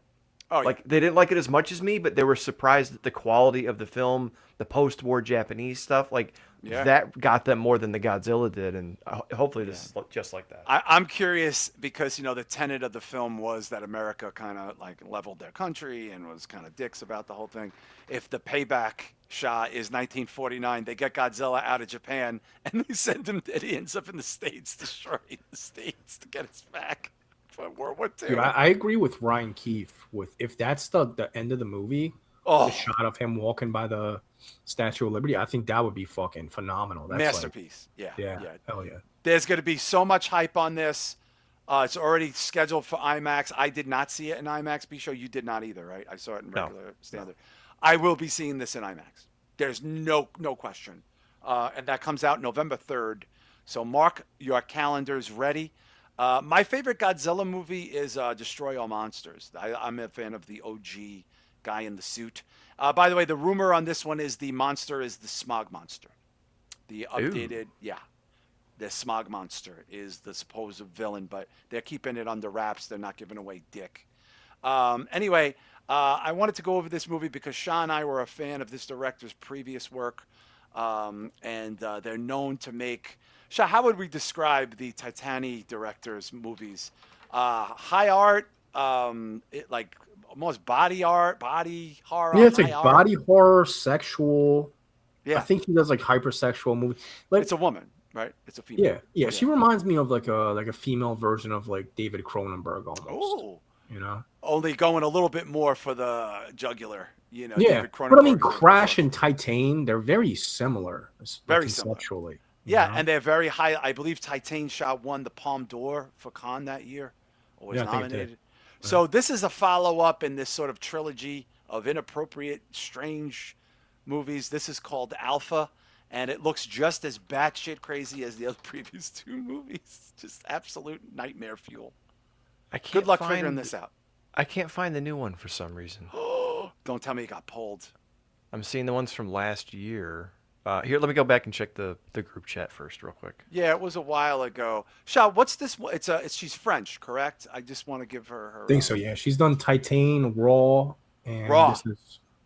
Speaker 1: Oh,
Speaker 3: Like they didn't like it as much as me, but they were surprised at the quality of the film, the post-war Japanese stuff. Like that got them more than the Godzilla did, and hopefully this is just like that.
Speaker 1: I'm curious because the tenet of the film was that America kind of like leveled their country and was kind of dicks about the whole thing. If the payback Shah is 1949, they get Godzilla out of Japan and they send him. And he ends up in the States, destroying the States to get us back for World War II.
Speaker 2: Dude, I agree with Ryan Keefe. If that's the end of the movie, the shot of him walking by the Statue of Liberty, I think that would be fucking phenomenal. That's
Speaker 1: masterpiece.
Speaker 2: Like, yeah, hell yeah.
Speaker 1: There's going to be so much hype on this. It's already scheduled for IMAX. I did not see it in IMAX. B-show, you did not either, right? I saw it in regular standard. I will be seeing this in IMAX. There's no question. And that comes out November 3rd. So mark your calendars ready. My favorite Godzilla movie is Destroy All Monsters. I'm a fan of the OG guy in the suit. By the way, the rumor on this one is the monster is the smog monster. The updated, the smog monster is the supposed villain, but they're keeping it under wraps. They're not giving away dick. Anyway, I wanted to go over this movie because Shah and I were a fan of this director's previous work, and they're known to make... Shah, how would we describe the Titani director's movies? High art, like almost body art, body horror.
Speaker 2: Yeah, it's like
Speaker 1: art.
Speaker 2: body horror, sexual.
Speaker 1: Yeah,
Speaker 2: I think he does like hypersexual movies. Like,
Speaker 1: it's a woman, right? It's a female.
Speaker 2: Yeah. She reminds me of like a female version of like David Cronenberg almost.
Speaker 1: Oh,
Speaker 2: Only
Speaker 1: going a little bit more for the jugular.
Speaker 2: Yeah,
Speaker 1: David
Speaker 2: but I mean,
Speaker 1: Cronenberg
Speaker 2: Crash and Titan, they're very similar.
Speaker 1: Very
Speaker 2: conceptually.
Speaker 1: Yeah, and they're very high. I believe Titan Shah won the Palme d'Or for Cannes that year, or was nominated. So this is a follow-up in this sort of trilogy of inappropriate, strange movies. This is called Alpha, and it looks just as batshit crazy as the other previous two movies. Just absolute nightmare fuel. Good luck figuring this out.
Speaker 3: I can't find the new one for some reason.
Speaker 1: Don't tell me it got pulled.
Speaker 3: I'm seeing the ones from last year. Here, let me go back and check the group chat first, real quick.
Speaker 1: Yeah, it was a while ago. Shah, what's this? She's French, correct? I just want to give her her.
Speaker 2: I think so. Yeah, she's done Titan, Raw, and
Speaker 1: Raw.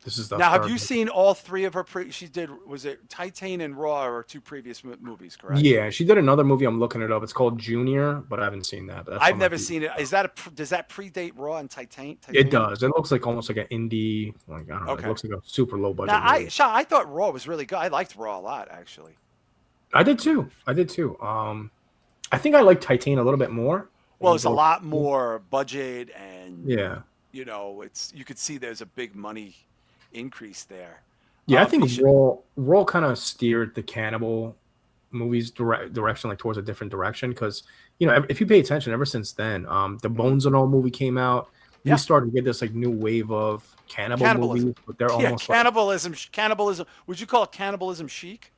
Speaker 2: this is the
Speaker 1: Now, have
Speaker 2: third
Speaker 1: you
Speaker 2: one.
Speaker 1: seen all three of her? She did. Was it Titan and Raw, or two previous movies? Correct.
Speaker 2: Yeah, she did another movie. I'm looking it up. It's called Junior, but I haven't seen that. But that's
Speaker 1: I've
Speaker 2: on my
Speaker 1: never
Speaker 2: TV.
Speaker 1: seen it. Is that does that predate Raw and Titan?
Speaker 2: It does. It looks like almost like an indie. Like I don't know.
Speaker 1: Okay.
Speaker 2: It looks like a super low budget.
Speaker 1: Now,
Speaker 2: movie.
Speaker 1: Shah, I thought Raw was really good. I liked Raw a lot, actually.
Speaker 2: I did too. I think I like Titan a little bit more.
Speaker 1: Well, it's a lot more budget, and
Speaker 2: Yeah.
Speaker 1: you know, you could see there's a big money increase there.
Speaker 2: Yeah, I think Raw kind of steered the cannibal movies direction like towards a different direction because you know if you pay attention, ever since then, the Bones and All movie came out.
Speaker 1: Yeah.
Speaker 2: We started to get this like new wave of cannibalism. Movies, but they're almost
Speaker 1: cannibalism. Cannibalism. Would you call it cannibalism chic?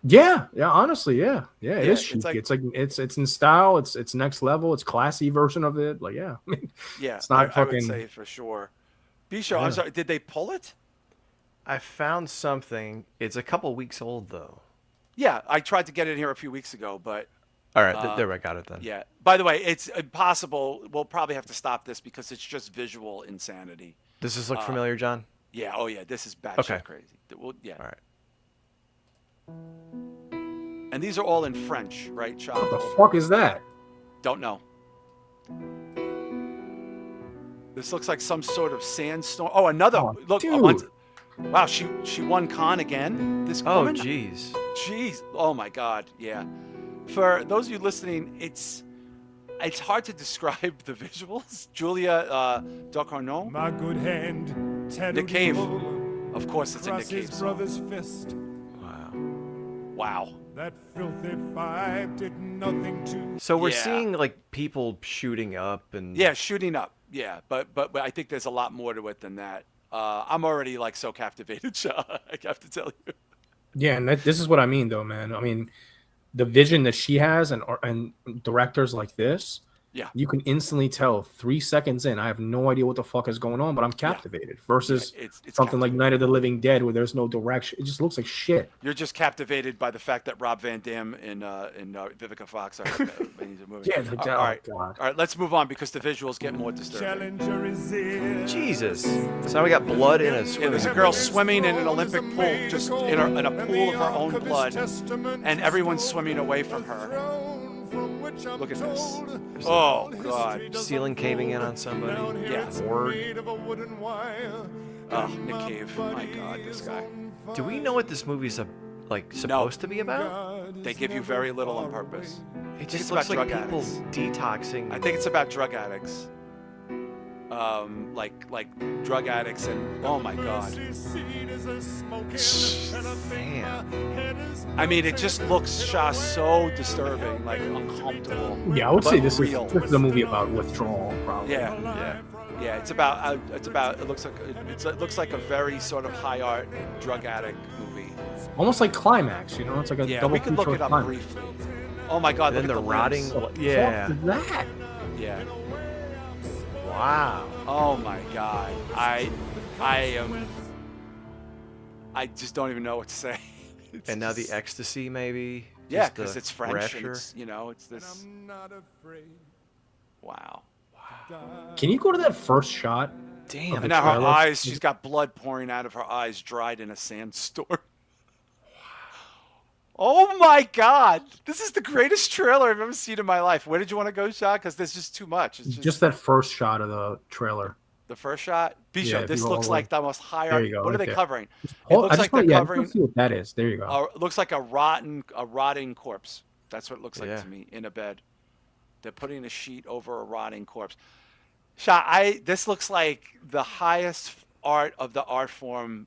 Speaker 2: Yeah, honestly, yeah, it is chic.
Speaker 1: It's
Speaker 2: it's in style. It's next level. It's classy version of it. Like I mean,
Speaker 1: yeah,
Speaker 2: it's not
Speaker 1: I would say for sure. Bisho,
Speaker 2: Yeah.
Speaker 1: I'm sorry. Did they pull it?
Speaker 3: I found something. It's a couple weeks old though.
Speaker 1: Yeah, I tried to get it here a few weeks ago, but
Speaker 3: All right, there I got it then.
Speaker 1: yeah. By the way, it's impossible. We'll probably have to stop this because it's just visual insanity.
Speaker 3: Does this look familiar, John?
Speaker 1: Yeah. Oh yeah. This is batshit
Speaker 3: Okay.
Speaker 1: crazy. Well, yeah.
Speaker 3: All right.
Speaker 1: And these are all in French, right, Shah?
Speaker 2: what the fuck is that?
Speaker 1: Don't know. This looks like some sort of sandstorm. Oh, another look.
Speaker 2: Dude.
Speaker 1: Wow, she won Cannes again. This
Speaker 3: Oh,
Speaker 1: woman.
Speaker 3: jeez.
Speaker 1: Jeez. Oh my God. Yeah. For those of you listening, it's hard to describe the visuals. Julia Ducournau.
Speaker 6: My good hand,
Speaker 1: Nick Cave. Of course, it's a Nick Cave
Speaker 6: his
Speaker 1: song.
Speaker 6: brother's fist.
Speaker 3: Wow.
Speaker 1: Wow.
Speaker 6: That filthy five did nothing to.
Speaker 3: So we're
Speaker 1: Yeah.
Speaker 3: seeing like people shooting up and
Speaker 1: Yeah, shooting up. Yeah, but I think there's a lot more to it than that. I'm already like so captivated, Shah. I have to tell you.
Speaker 2: Yeah, and this is what I mean, though, man. I mean, the vision that she has, and directors like this,
Speaker 1: Yeah.
Speaker 2: you can instantly tell 3 seconds in. I have no idea what the fuck is going on, but I'm captivated. Versus
Speaker 1: Yeah, it's
Speaker 2: something like
Speaker 1: captivating.
Speaker 2: Night of the Living Dead, where there's no direction. It just looks like shit.
Speaker 1: You're just captivated by the fact that Rob Van Dam and Vivica Fox are in the movie.
Speaker 2: Yeah, like that.
Speaker 1: All right,
Speaker 2: Oh, God.
Speaker 1: all right. Let's move on because the visuals get more disturbing.
Speaker 6: Challenger is here.
Speaker 3: Jesus. So now we got blood in a
Speaker 1: Yeah,
Speaker 3: swimming
Speaker 1: there's a
Speaker 3: pool.
Speaker 1: girl swimming in an Olympic pool, just in a pool of her own blood, and everyone's swimming away from her. Look at this. Oh God.
Speaker 3: Ceiling caving in on somebody.
Speaker 1: Yeah.
Speaker 3: Word.
Speaker 1: Oh, Nick Cave. My God, this guy.
Speaker 3: Do we know what this movie's supposed to be about?
Speaker 1: They give you very little on purpose.
Speaker 3: It
Speaker 1: it's
Speaker 3: just
Speaker 1: about
Speaker 3: looks like
Speaker 1: drug
Speaker 3: people
Speaker 1: addicts.
Speaker 3: detoxing.
Speaker 1: I think it's about drug addicts. Like drug addicts and oh my God.
Speaker 3: Man.
Speaker 1: I mean, it just looks Shah so disturbing, like uncomfortable.
Speaker 2: Yeah, I would
Speaker 1: but
Speaker 2: say this
Speaker 1: real.
Speaker 2: is a movie about withdrawal, probably.
Speaker 1: Yeah. It's about. It looks like a very sort of high art drug addict movie.
Speaker 2: Almost like Climax, you know? It's like a
Speaker 1: Yeah,
Speaker 2: double
Speaker 1: we could look
Speaker 2: feature
Speaker 1: it up
Speaker 2: Climax.
Speaker 1: briefly. Oh my God!
Speaker 3: And then
Speaker 1: look
Speaker 3: the
Speaker 1: at the limbs.
Speaker 3: rotting. Yeah.
Speaker 2: Fuck is that?
Speaker 1: Yeah.
Speaker 3: Wow.
Speaker 1: Oh my God! I am. I just don't even know what to say. It's
Speaker 3: And now the
Speaker 1: just-
Speaker 3: ecstasy, maybe.
Speaker 1: Yeah,
Speaker 3: Just
Speaker 1: because
Speaker 3: the
Speaker 1: it's French. And
Speaker 3: pressure.
Speaker 1: it's, it's this.
Speaker 6: I'm not afraid.
Speaker 1: Wow.
Speaker 2: Can you go to that first shot?
Speaker 3: Damn.
Speaker 1: And now her
Speaker 2: trailer.
Speaker 1: eyes, she's got blood pouring out of her eyes, dried in a sandstorm. Oh my God! This is the greatest trailer I've ever seen in my life. Where did you want to go, Shah? Because there's just too much. It's
Speaker 2: Just that first shot of the trailer.
Speaker 1: the first shot. Bisho,
Speaker 2: Yeah, if
Speaker 1: this
Speaker 2: you
Speaker 1: looks
Speaker 2: roll
Speaker 1: like the most high
Speaker 2: There
Speaker 1: art.
Speaker 2: you go,
Speaker 1: What are
Speaker 2: right
Speaker 1: they
Speaker 2: there.
Speaker 1: covering? It
Speaker 2: Oh,
Speaker 1: looks like they're
Speaker 2: I just
Speaker 1: covering.
Speaker 2: want to see what that is. There you go.
Speaker 1: Looks like a rotting corpse. That's what it looks like
Speaker 3: Yeah.
Speaker 1: to me in a bed. They're putting a sheet over a rotting corpse. Shah, this looks like the highest art of the art form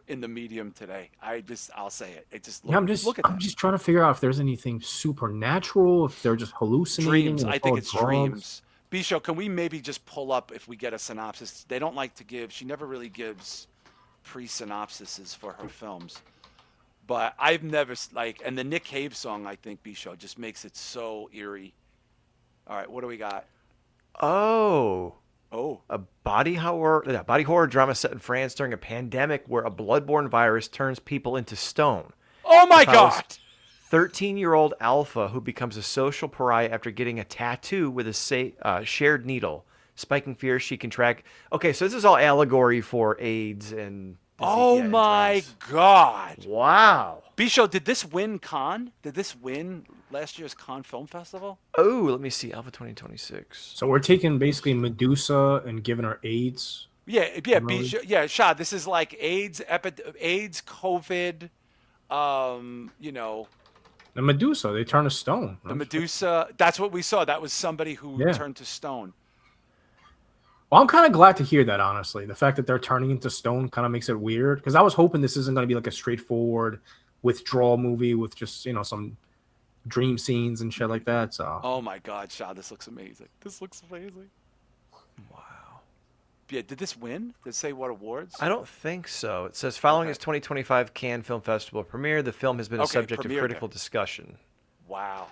Speaker 1: in the medium today. I'll say it. It just
Speaker 2: Yeah, I'm
Speaker 1: look
Speaker 2: just trying to figure out if there's anything supernatural, if they're just hallucinating.
Speaker 1: dreams.
Speaker 2: and
Speaker 1: I
Speaker 2: all
Speaker 1: think it's
Speaker 2: drugs.
Speaker 1: dreams. Bisho, can we maybe just pull up if we get a synopsis? They don't like to give. She never really gives pre-synopsises for her films. But I've never and the Nick Cave song, I think Bisho just makes it so eerie. All right, what do we got?
Speaker 3: Oh.
Speaker 1: Oh.
Speaker 3: A body horror drama set in France during a pandemic where a bloodborne virus turns people into stone.
Speaker 1: Oh my
Speaker 3: Follows
Speaker 1: God.
Speaker 3: 13-year-old Alpha, who becomes a social pariah after getting a tattoo with a shared needle, spiking fears she can track. Okay, so this is all allegory for AIDS and
Speaker 1: Oh
Speaker 3: and
Speaker 1: my
Speaker 3: drugs.
Speaker 1: God.
Speaker 3: Wow.
Speaker 1: Bisho, did this win Cannes? Did this win last year's Cannes Film Festival?
Speaker 3: Oh, let me see. Alpha 2026.
Speaker 2: So we're taking basically Medusa and giving her AIDS.
Speaker 1: Yeah,
Speaker 2: Really?
Speaker 1: yeah, Shah. This is like AIDS, COVID. You know,
Speaker 2: The Medusa, they turn to stone.
Speaker 1: the Medusa. That's what we saw. That was somebody who
Speaker 2: Yeah.
Speaker 1: turned to stone.
Speaker 2: Well, I'm kind of glad to hear that, honestly. The fact that they're turning into stone kind of makes it weird, because I was hoping this isn't going to be like a straightforward withdrawal movie with just, some dream scenes and shit like that. So
Speaker 1: Oh my God, Shah, this looks amazing. This looks amazing.
Speaker 3: Wow.
Speaker 1: Yeah, did this win? Did it say what awards?
Speaker 3: I don't think so. It says following its 2025 Cannes Film Festival premiere, the film has been a
Speaker 1: Okay,
Speaker 3: subject of
Speaker 1: premiered
Speaker 3: critical
Speaker 1: there.
Speaker 3: discussion.
Speaker 1: Wow.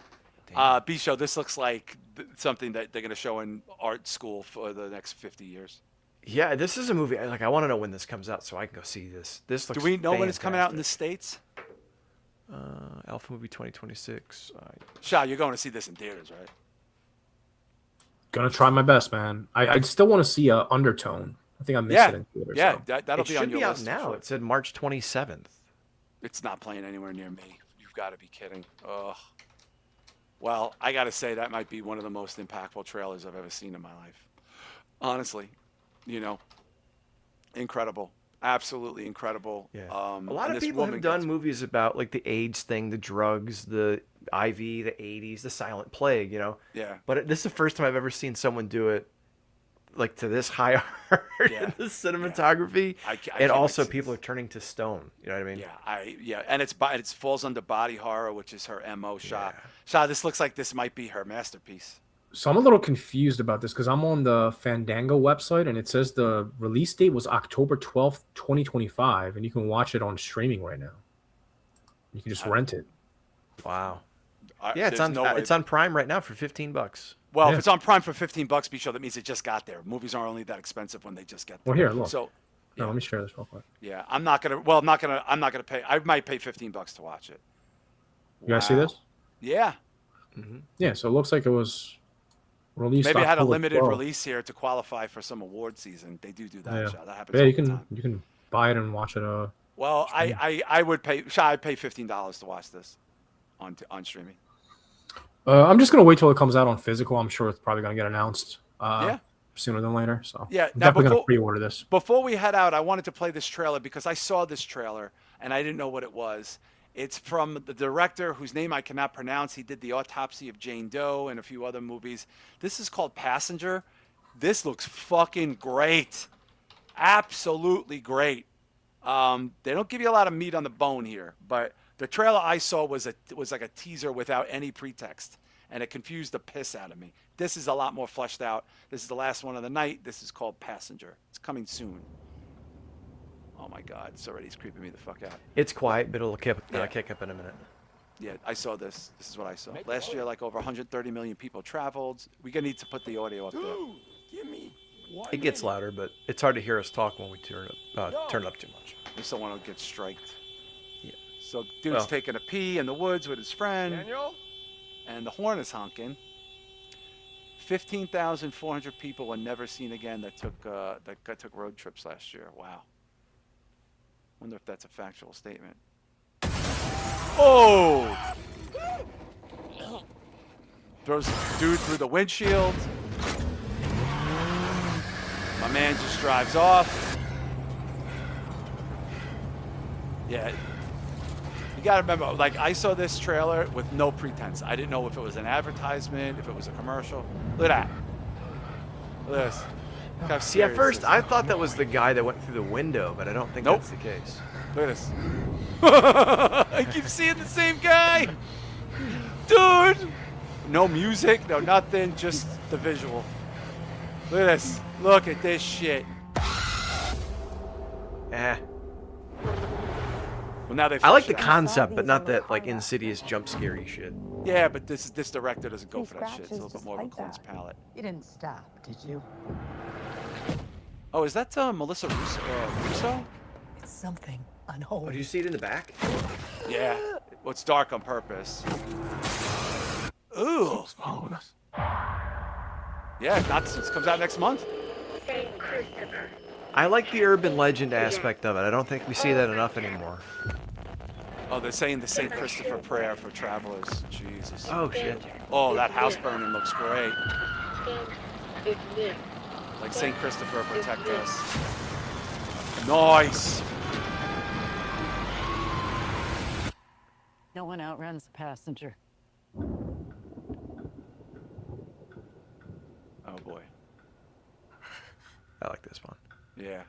Speaker 1: Bisho, this looks like something that they're going to show in art school for the next 50 years.
Speaker 3: Yeah, this is a movie. I want to know when this comes out so I can go see this. This looks.
Speaker 1: Do we know when it's coming out in the
Speaker 3: fantastic.
Speaker 1: States?
Speaker 3: Alpha movie 2026.
Speaker 1: Shah, you're going to see this in theaters, right?
Speaker 2: gonna try my best, man. I still want to see Undertone. I think I missed it in theaters.
Speaker 1: Yeah,
Speaker 2: so.
Speaker 1: that'll
Speaker 3: It
Speaker 1: be on
Speaker 3: should
Speaker 1: your
Speaker 3: be out
Speaker 1: list.
Speaker 3: now.
Speaker 1: Sure.
Speaker 3: It said March 27th.
Speaker 1: It's not playing anywhere near me. You've got to be kidding. Ugh. Well, I got to say that might be one of the most impactful trailers I've ever seen in my life. Honestly, incredible, absolutely incredible.
Speaker 3: Yeah.
Speaker 1: A
Speaker 3: A lot of people have done movies about like the AIDS thing, the drugs, the IV, the 80s, the silent plague,
Speaker 1: Yeah.
Speaker 3: But this is the first time I've ever seen someone do it like to this high art
Speaker 1: Yeah.
Speaker 3: in the cinematography.
Speaker 1: I can't
Speaker 3: And
Speaker 1: make
Speaker 3: also
Speaker 1: sense.
Speaker 3: people are turning to stone. You know what I mean?
Speaker 1: Yeah, and it falls under body horror, which is her MO. Shah.
Speaker 3: Yeah.
Speaker 1: Shah, this looks like this might be her masterpiece.
Speaker 2: So I'm a little confused about this because I'm on the Fandango website and it says the release date was October 12th, 2025, and you can watch it on streaming right now. You can just rent it.
Speaker 3: Wow. Yeah, it's
Speaker 1: There's
Speaker 3: on
Speaker 1: no way-
Speaker 3: it's on Prime right now for $15.
Speaker 1: Well,
Speaker 2: Yeah.
Speaker 1: if it's on Prime for $15, Bisho, that means it just got there. Movies aren't only that expensive when they just get there.
Speaker 2: Well, here, look.
Speaker 1: So,
Speaker 2: No, let me share this real quick.
Speaker 1: yeah, I'm not gonna pay. I might pay $15 to watch it.
Speaker 2: You guys see
Speaker 1: Wow.
Speaker 2: this?
Speaker 1: Yeah,
Speaker 2: Yeah, so it looks like it was released.
Speaker 1: maybe it had a
Speaker 2: October
Speaker 1: limited
Speaker 2: 12th.
Speaker 1: release here to qualify for some award season. They do that.
Speaker 2: Yeah,
Speaker 1: Shah. That happens.
Speaker 2: yeah,
Speaker 1: all
Speaker 2: you
Speaker 1: the
Speaker 2: can
Speaker 1: time.
Speaker 2: buy it and watch it.
Speaker 1: Well, I would pay. Shah, I'd pay $15 to watch this on streaming.
Speaker 2: I'm just gonna wait till it comes out on physical. I'm sure it's probably gonna get announced.
Speaker 1: Yeah.
Speaker 2: Sooner than later. So
Speaker 1: Yeah,
Speaker 2: I'm
Speaker 1: now
Speaker 2: definitely gonna
Speaker 1: before-
Speaker 2: pre-order this.
Speaker 1: Before we head out, I wanted to play this trailer because I saw this trailer and I didn't know what it was. It's from the director whose name I cannot pronounce. He did The Autopsy of Jane Doe and a few other movies. This is called Passenger. This looks fucking great. Absolutely great. They don't give you a lot of meat on the bone here, but the trailer I saw was like a teaser without any pretext, and it confused the piss out of me. This is a lot more fleshed out. This is the last one of the night. This is called Passenger. It's coming soon. Oh my God, it's creeping me the fuck out.
Speaker 3: It's quiet, but it'll kick
Speaker 1: Yeah.
Speaker 3: up in a minute.
Speaker 1: Yeah, I saw this. This is what I saw. Last year, like over 130 million people traveled. We're gonna need to put the audio up there.
Speaker 6: Give me one
Speaker 3: It gets louder, but it's hard to hear us talk when we turn it up too much.
Speaker 1: Just don't want to get striked.
Speaker 3: Yeah.
Speaker 1: So dude's
Speaker 3: Well.
Speaker 1: taking a pee in the woods with his friend,
Speaker 6: Daniel?
Speaker 1: and the horn is honking. 15,400 people were never seen again that took road trips last year. Wow. Wonder if that's a factual statement. Oh! Throws the dude through the windshield. My man just drives off. Yeah. You gotta remember, like, I saw this trailer with no pretense. I didn't know if it was an advertisement, if it was a commercial. Look at that. Look at this. Look how
Speaker 3: See, at
Speaker 1: serious
Speaker 3: first
Speaker 1: this
Speaker 3: I thought that was the guy that went through the window, but I don't think
Speaker 1: Nope.
Speaker 3: that's the case.
Speaker 1: Look at this. I keep seeing the same guy. Dude! No music, no nothing, just the visual. Look at this. Look at this shit.
Speaker 3: Eh.
Speaker 1: Well, now they
Speaker 3: I like the
Speaker 1: flushed it out.
Speaker 3: concept, but not that like insidious jump scary shit.
Speaker 1: Yeah, but this director doesn't go
Speaker 7: He
Speaker 1: for that shit. It's a
Speaker 7: scratches
Speaker 1: little bit
Speaker 7: just
Speaker 1: more of a
Speaker 7: like
Speaker 1: cleanse
Speaker 7: that.
Speaker 1: palate.
Speaker 7: You didn't stop, did you?
Speaker 1: Oh, is that Melissa Russo?
Speaker 7: It's something
Speaker 3: Oh,
Speaker 7: unholy.
Speaker 3: do you see it in the back?
Speaker 1: Yeah. Well, it's dark on purpose. Ooh.
Speaker 2: Following us.
Speaker 1: Yeah, it comes out next month.
Speaker 3: I like the urban legend aspect of it. I don't think we see that enough anymore.
Speaker 1: Oh, they're saying the St. Christopher prayer for travelers. Jesus.
Speaker 3: Oh, shit.
Speaker 1: Oh, that house burning looks great. Like St. Christopher, protect us. Nice.
Speaker 7: No one outruns the passenger.
Speaker 1: Oh, boy.
Speaker 3: I like this one.
Speaker 1: Yeah.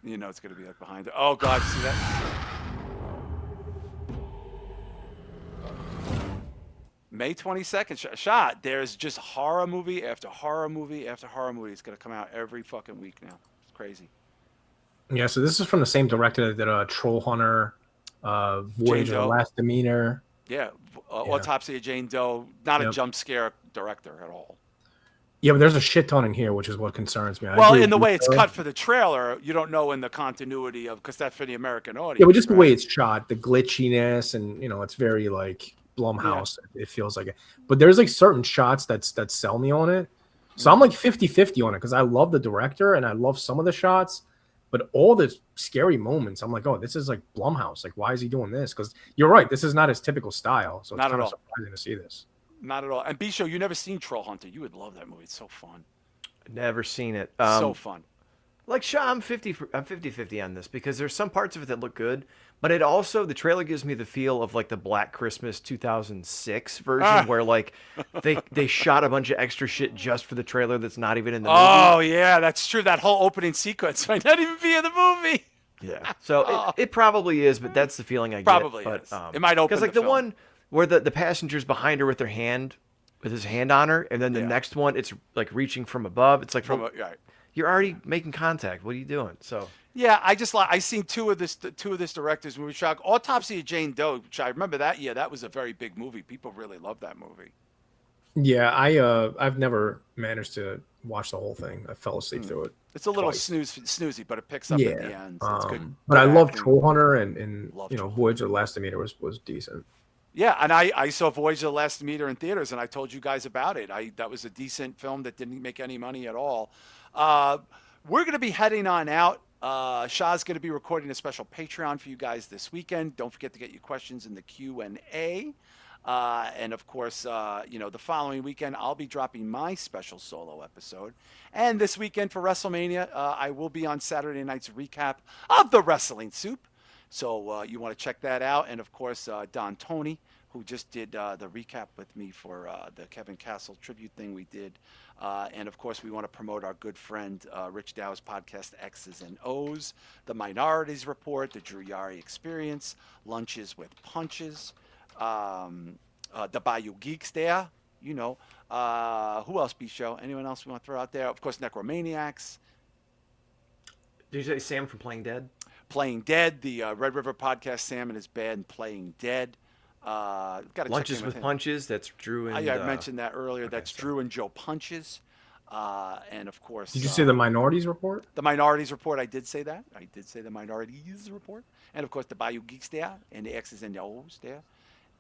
Speaker 1: You know it's going to be like behind it. Oh, God, see that? May 22nd. Shot. There's just horror movie after horror movie after horror movie. It's going to come out every fucking week now. It's crazy.
Speaker 2: Yeah, so this is from the same director that did Troll Hunter, Voyage of the Last Demeanor.
Speaker 1: Yeah. Autopsy of Jane Doe. Not a jump scare director at all.
Speaker 2: Yeah, but there's a shit ton in here, which is what concerns me.
Speaker 1: Well, in the way it's cut for the trailer, you don't know in the continuity of, because that's for the American audience.
Speaker 2: Yeah, but just the way it's shot, the glitchiness, and it's very like Blumhouse. Yeah. It feels like it. But there's like certain shots that sell me on it. So I'm like 50-50 on it because I love the director and I love some of the shots, but all the scary moments, I'm like, oh, this is like Blumhouse. Like, why is he doing this? Because you're right, this is not his typical style. So it's kind of surprising to see this.
Speaker 1: Not at all. And Bisho, you never seen Troll Hunter. You would love that movie. It's so fun.
Speaker 3: Never seen it.
Speaker 1: So fun.
Speaker 3: Like Shah, I'm 50-50 on this because there's some parts of it that look good, but it also, the trailer gives me the feel of like the Black Christmas 2006 version where like they shot a bunch of extra shit just for the trailer that's not even in the movie.
Speaker 1: Oh yeah, that's true. That whole opening sequence might not even be in the movie.
Speaker 3: Yeah. So it probably is, but that's the feeling I get.
Speaker 1: Probably
Speaker 3: but,
Speaker 1: is. It might open
Speaker 3: because like the one where the passenger's behind her with his hand on her, and then the next one it's like reaching from above. It's like you're already making contact. What are you doing? So
Speaker 1: yeah, I seen two of this director's movie shot. Autopsy of Jane Doe, which I remember that year. That was a very big movie. People really loved that movie.
Speaker 2: Yeah, I've never managed to watch the whole thing. I fell asleep through it.
Speaker 1: It's a little snoozy, but it picks up at the end. So it's good.
Speaker 2: But I love Troll Hunter and Voyage of the Last Demeanor was decent.
Speaker 1: Yeah, and I saw Voyage of the Last Demeanor in theaters, and I told you guys about it. That was a decent film that didn't make any money at all. We're going to be heading on out. Shah's going to be recording a special Patreon for you guys this weekend. Don't forget to get your questions in the Q&A. And of course, the following weekend, I'll be dropping my special solo episode. And this weekend for WrestleMania, I will be on Saturday night's recap of the Wrestling Soup. So you want to check that out. And of course, Don Tony, who just did the recap with me for the Kevin Castle tribute thing we did. And of course, we want to promote our good friend Rich Dow's podcast, X's and O's, The Minorities Report, The Drew Yari Experience, Lunches with Punches, the Bayou Geeks there, who else, B-Show? Anyone else we want to throw out there? Of course, Necromaniacs.
Speaker 3: Did you say Sam from Playing Dead?
Speaker 1: Playing Dead, the Red River podcast, Sam and his band Playing Dead.
Speaker 3: Lunches with Punches, that's Drew and...
Speaker 1: I mentioned that earlier. That's Drew and Joe Punches. And of course...
Speaker 2: Did you say the Minorities Report?
Speaker 1: The Minorities Report, I did say that. I did say the Minorities Report. And of course, the Bayou Geeks there, and the X's and the O's there.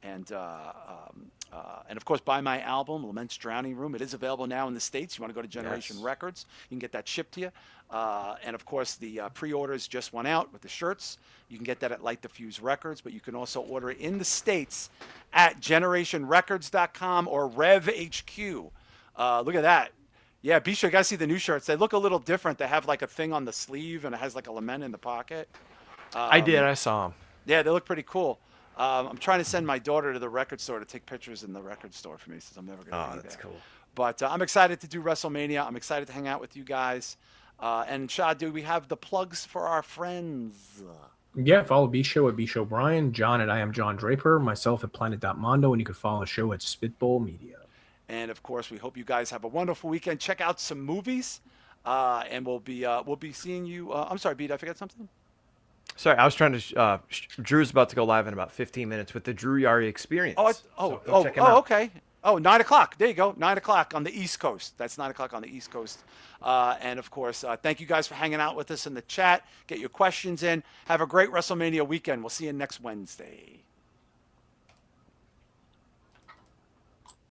Speaker 1: And of course, buy my album, Lament's Drowning Room. It is available now in the States. You want to go to Generation Records, you can get that shipped to you. And of course, the pre-orders just went out with the shirts. You can get that at Light the Fuse Records, but you can also order it in the States at generationrecords.com or RevHQ. Look at that. Yeah, be sure you guys see the new shirts. They look a little different. They have like a thing on the sleeve, and it has like a lament in the pocket.
Speaker 3: I saw them.
Speaker 1: Yeah, they look pretty cool. I'm trying to send my daughter to the record store to take pictures in the record store for me, since I'm never going to be there.
Speaker 3: That's cool.
Speaker 1: But I'm excited to do WrestleMania. I'm excited to hang out with you guys. And Shah, do we have the plugs for our friends?
Speaker 2: Yeah, follow B-Show at B-Show Brian, John at I Am John Draper, myself at Planet.Mondo, and you can follow the show at Spitball Media.
Speaker 1: And of course, we hope you guys have a wonderful weekend. Check out some movies, and we'll be seeing you. I'm sorry, B, did I forget something?
Speaker 3: Sorry, I was trying to. Drew's about to go live in about 15 minutes with the Drew Yari Experience.
Speaker 1: Check him out. Okay. Oh, 9 o'clock. There you go. 9 o'clock on the East Coast. That's 9 o'clock on the East Coast. And of course, thank you guys for hanging out with us in the chat. Get your questions in. Have a great WrestleMania weekend. We'll see you next Wednesday.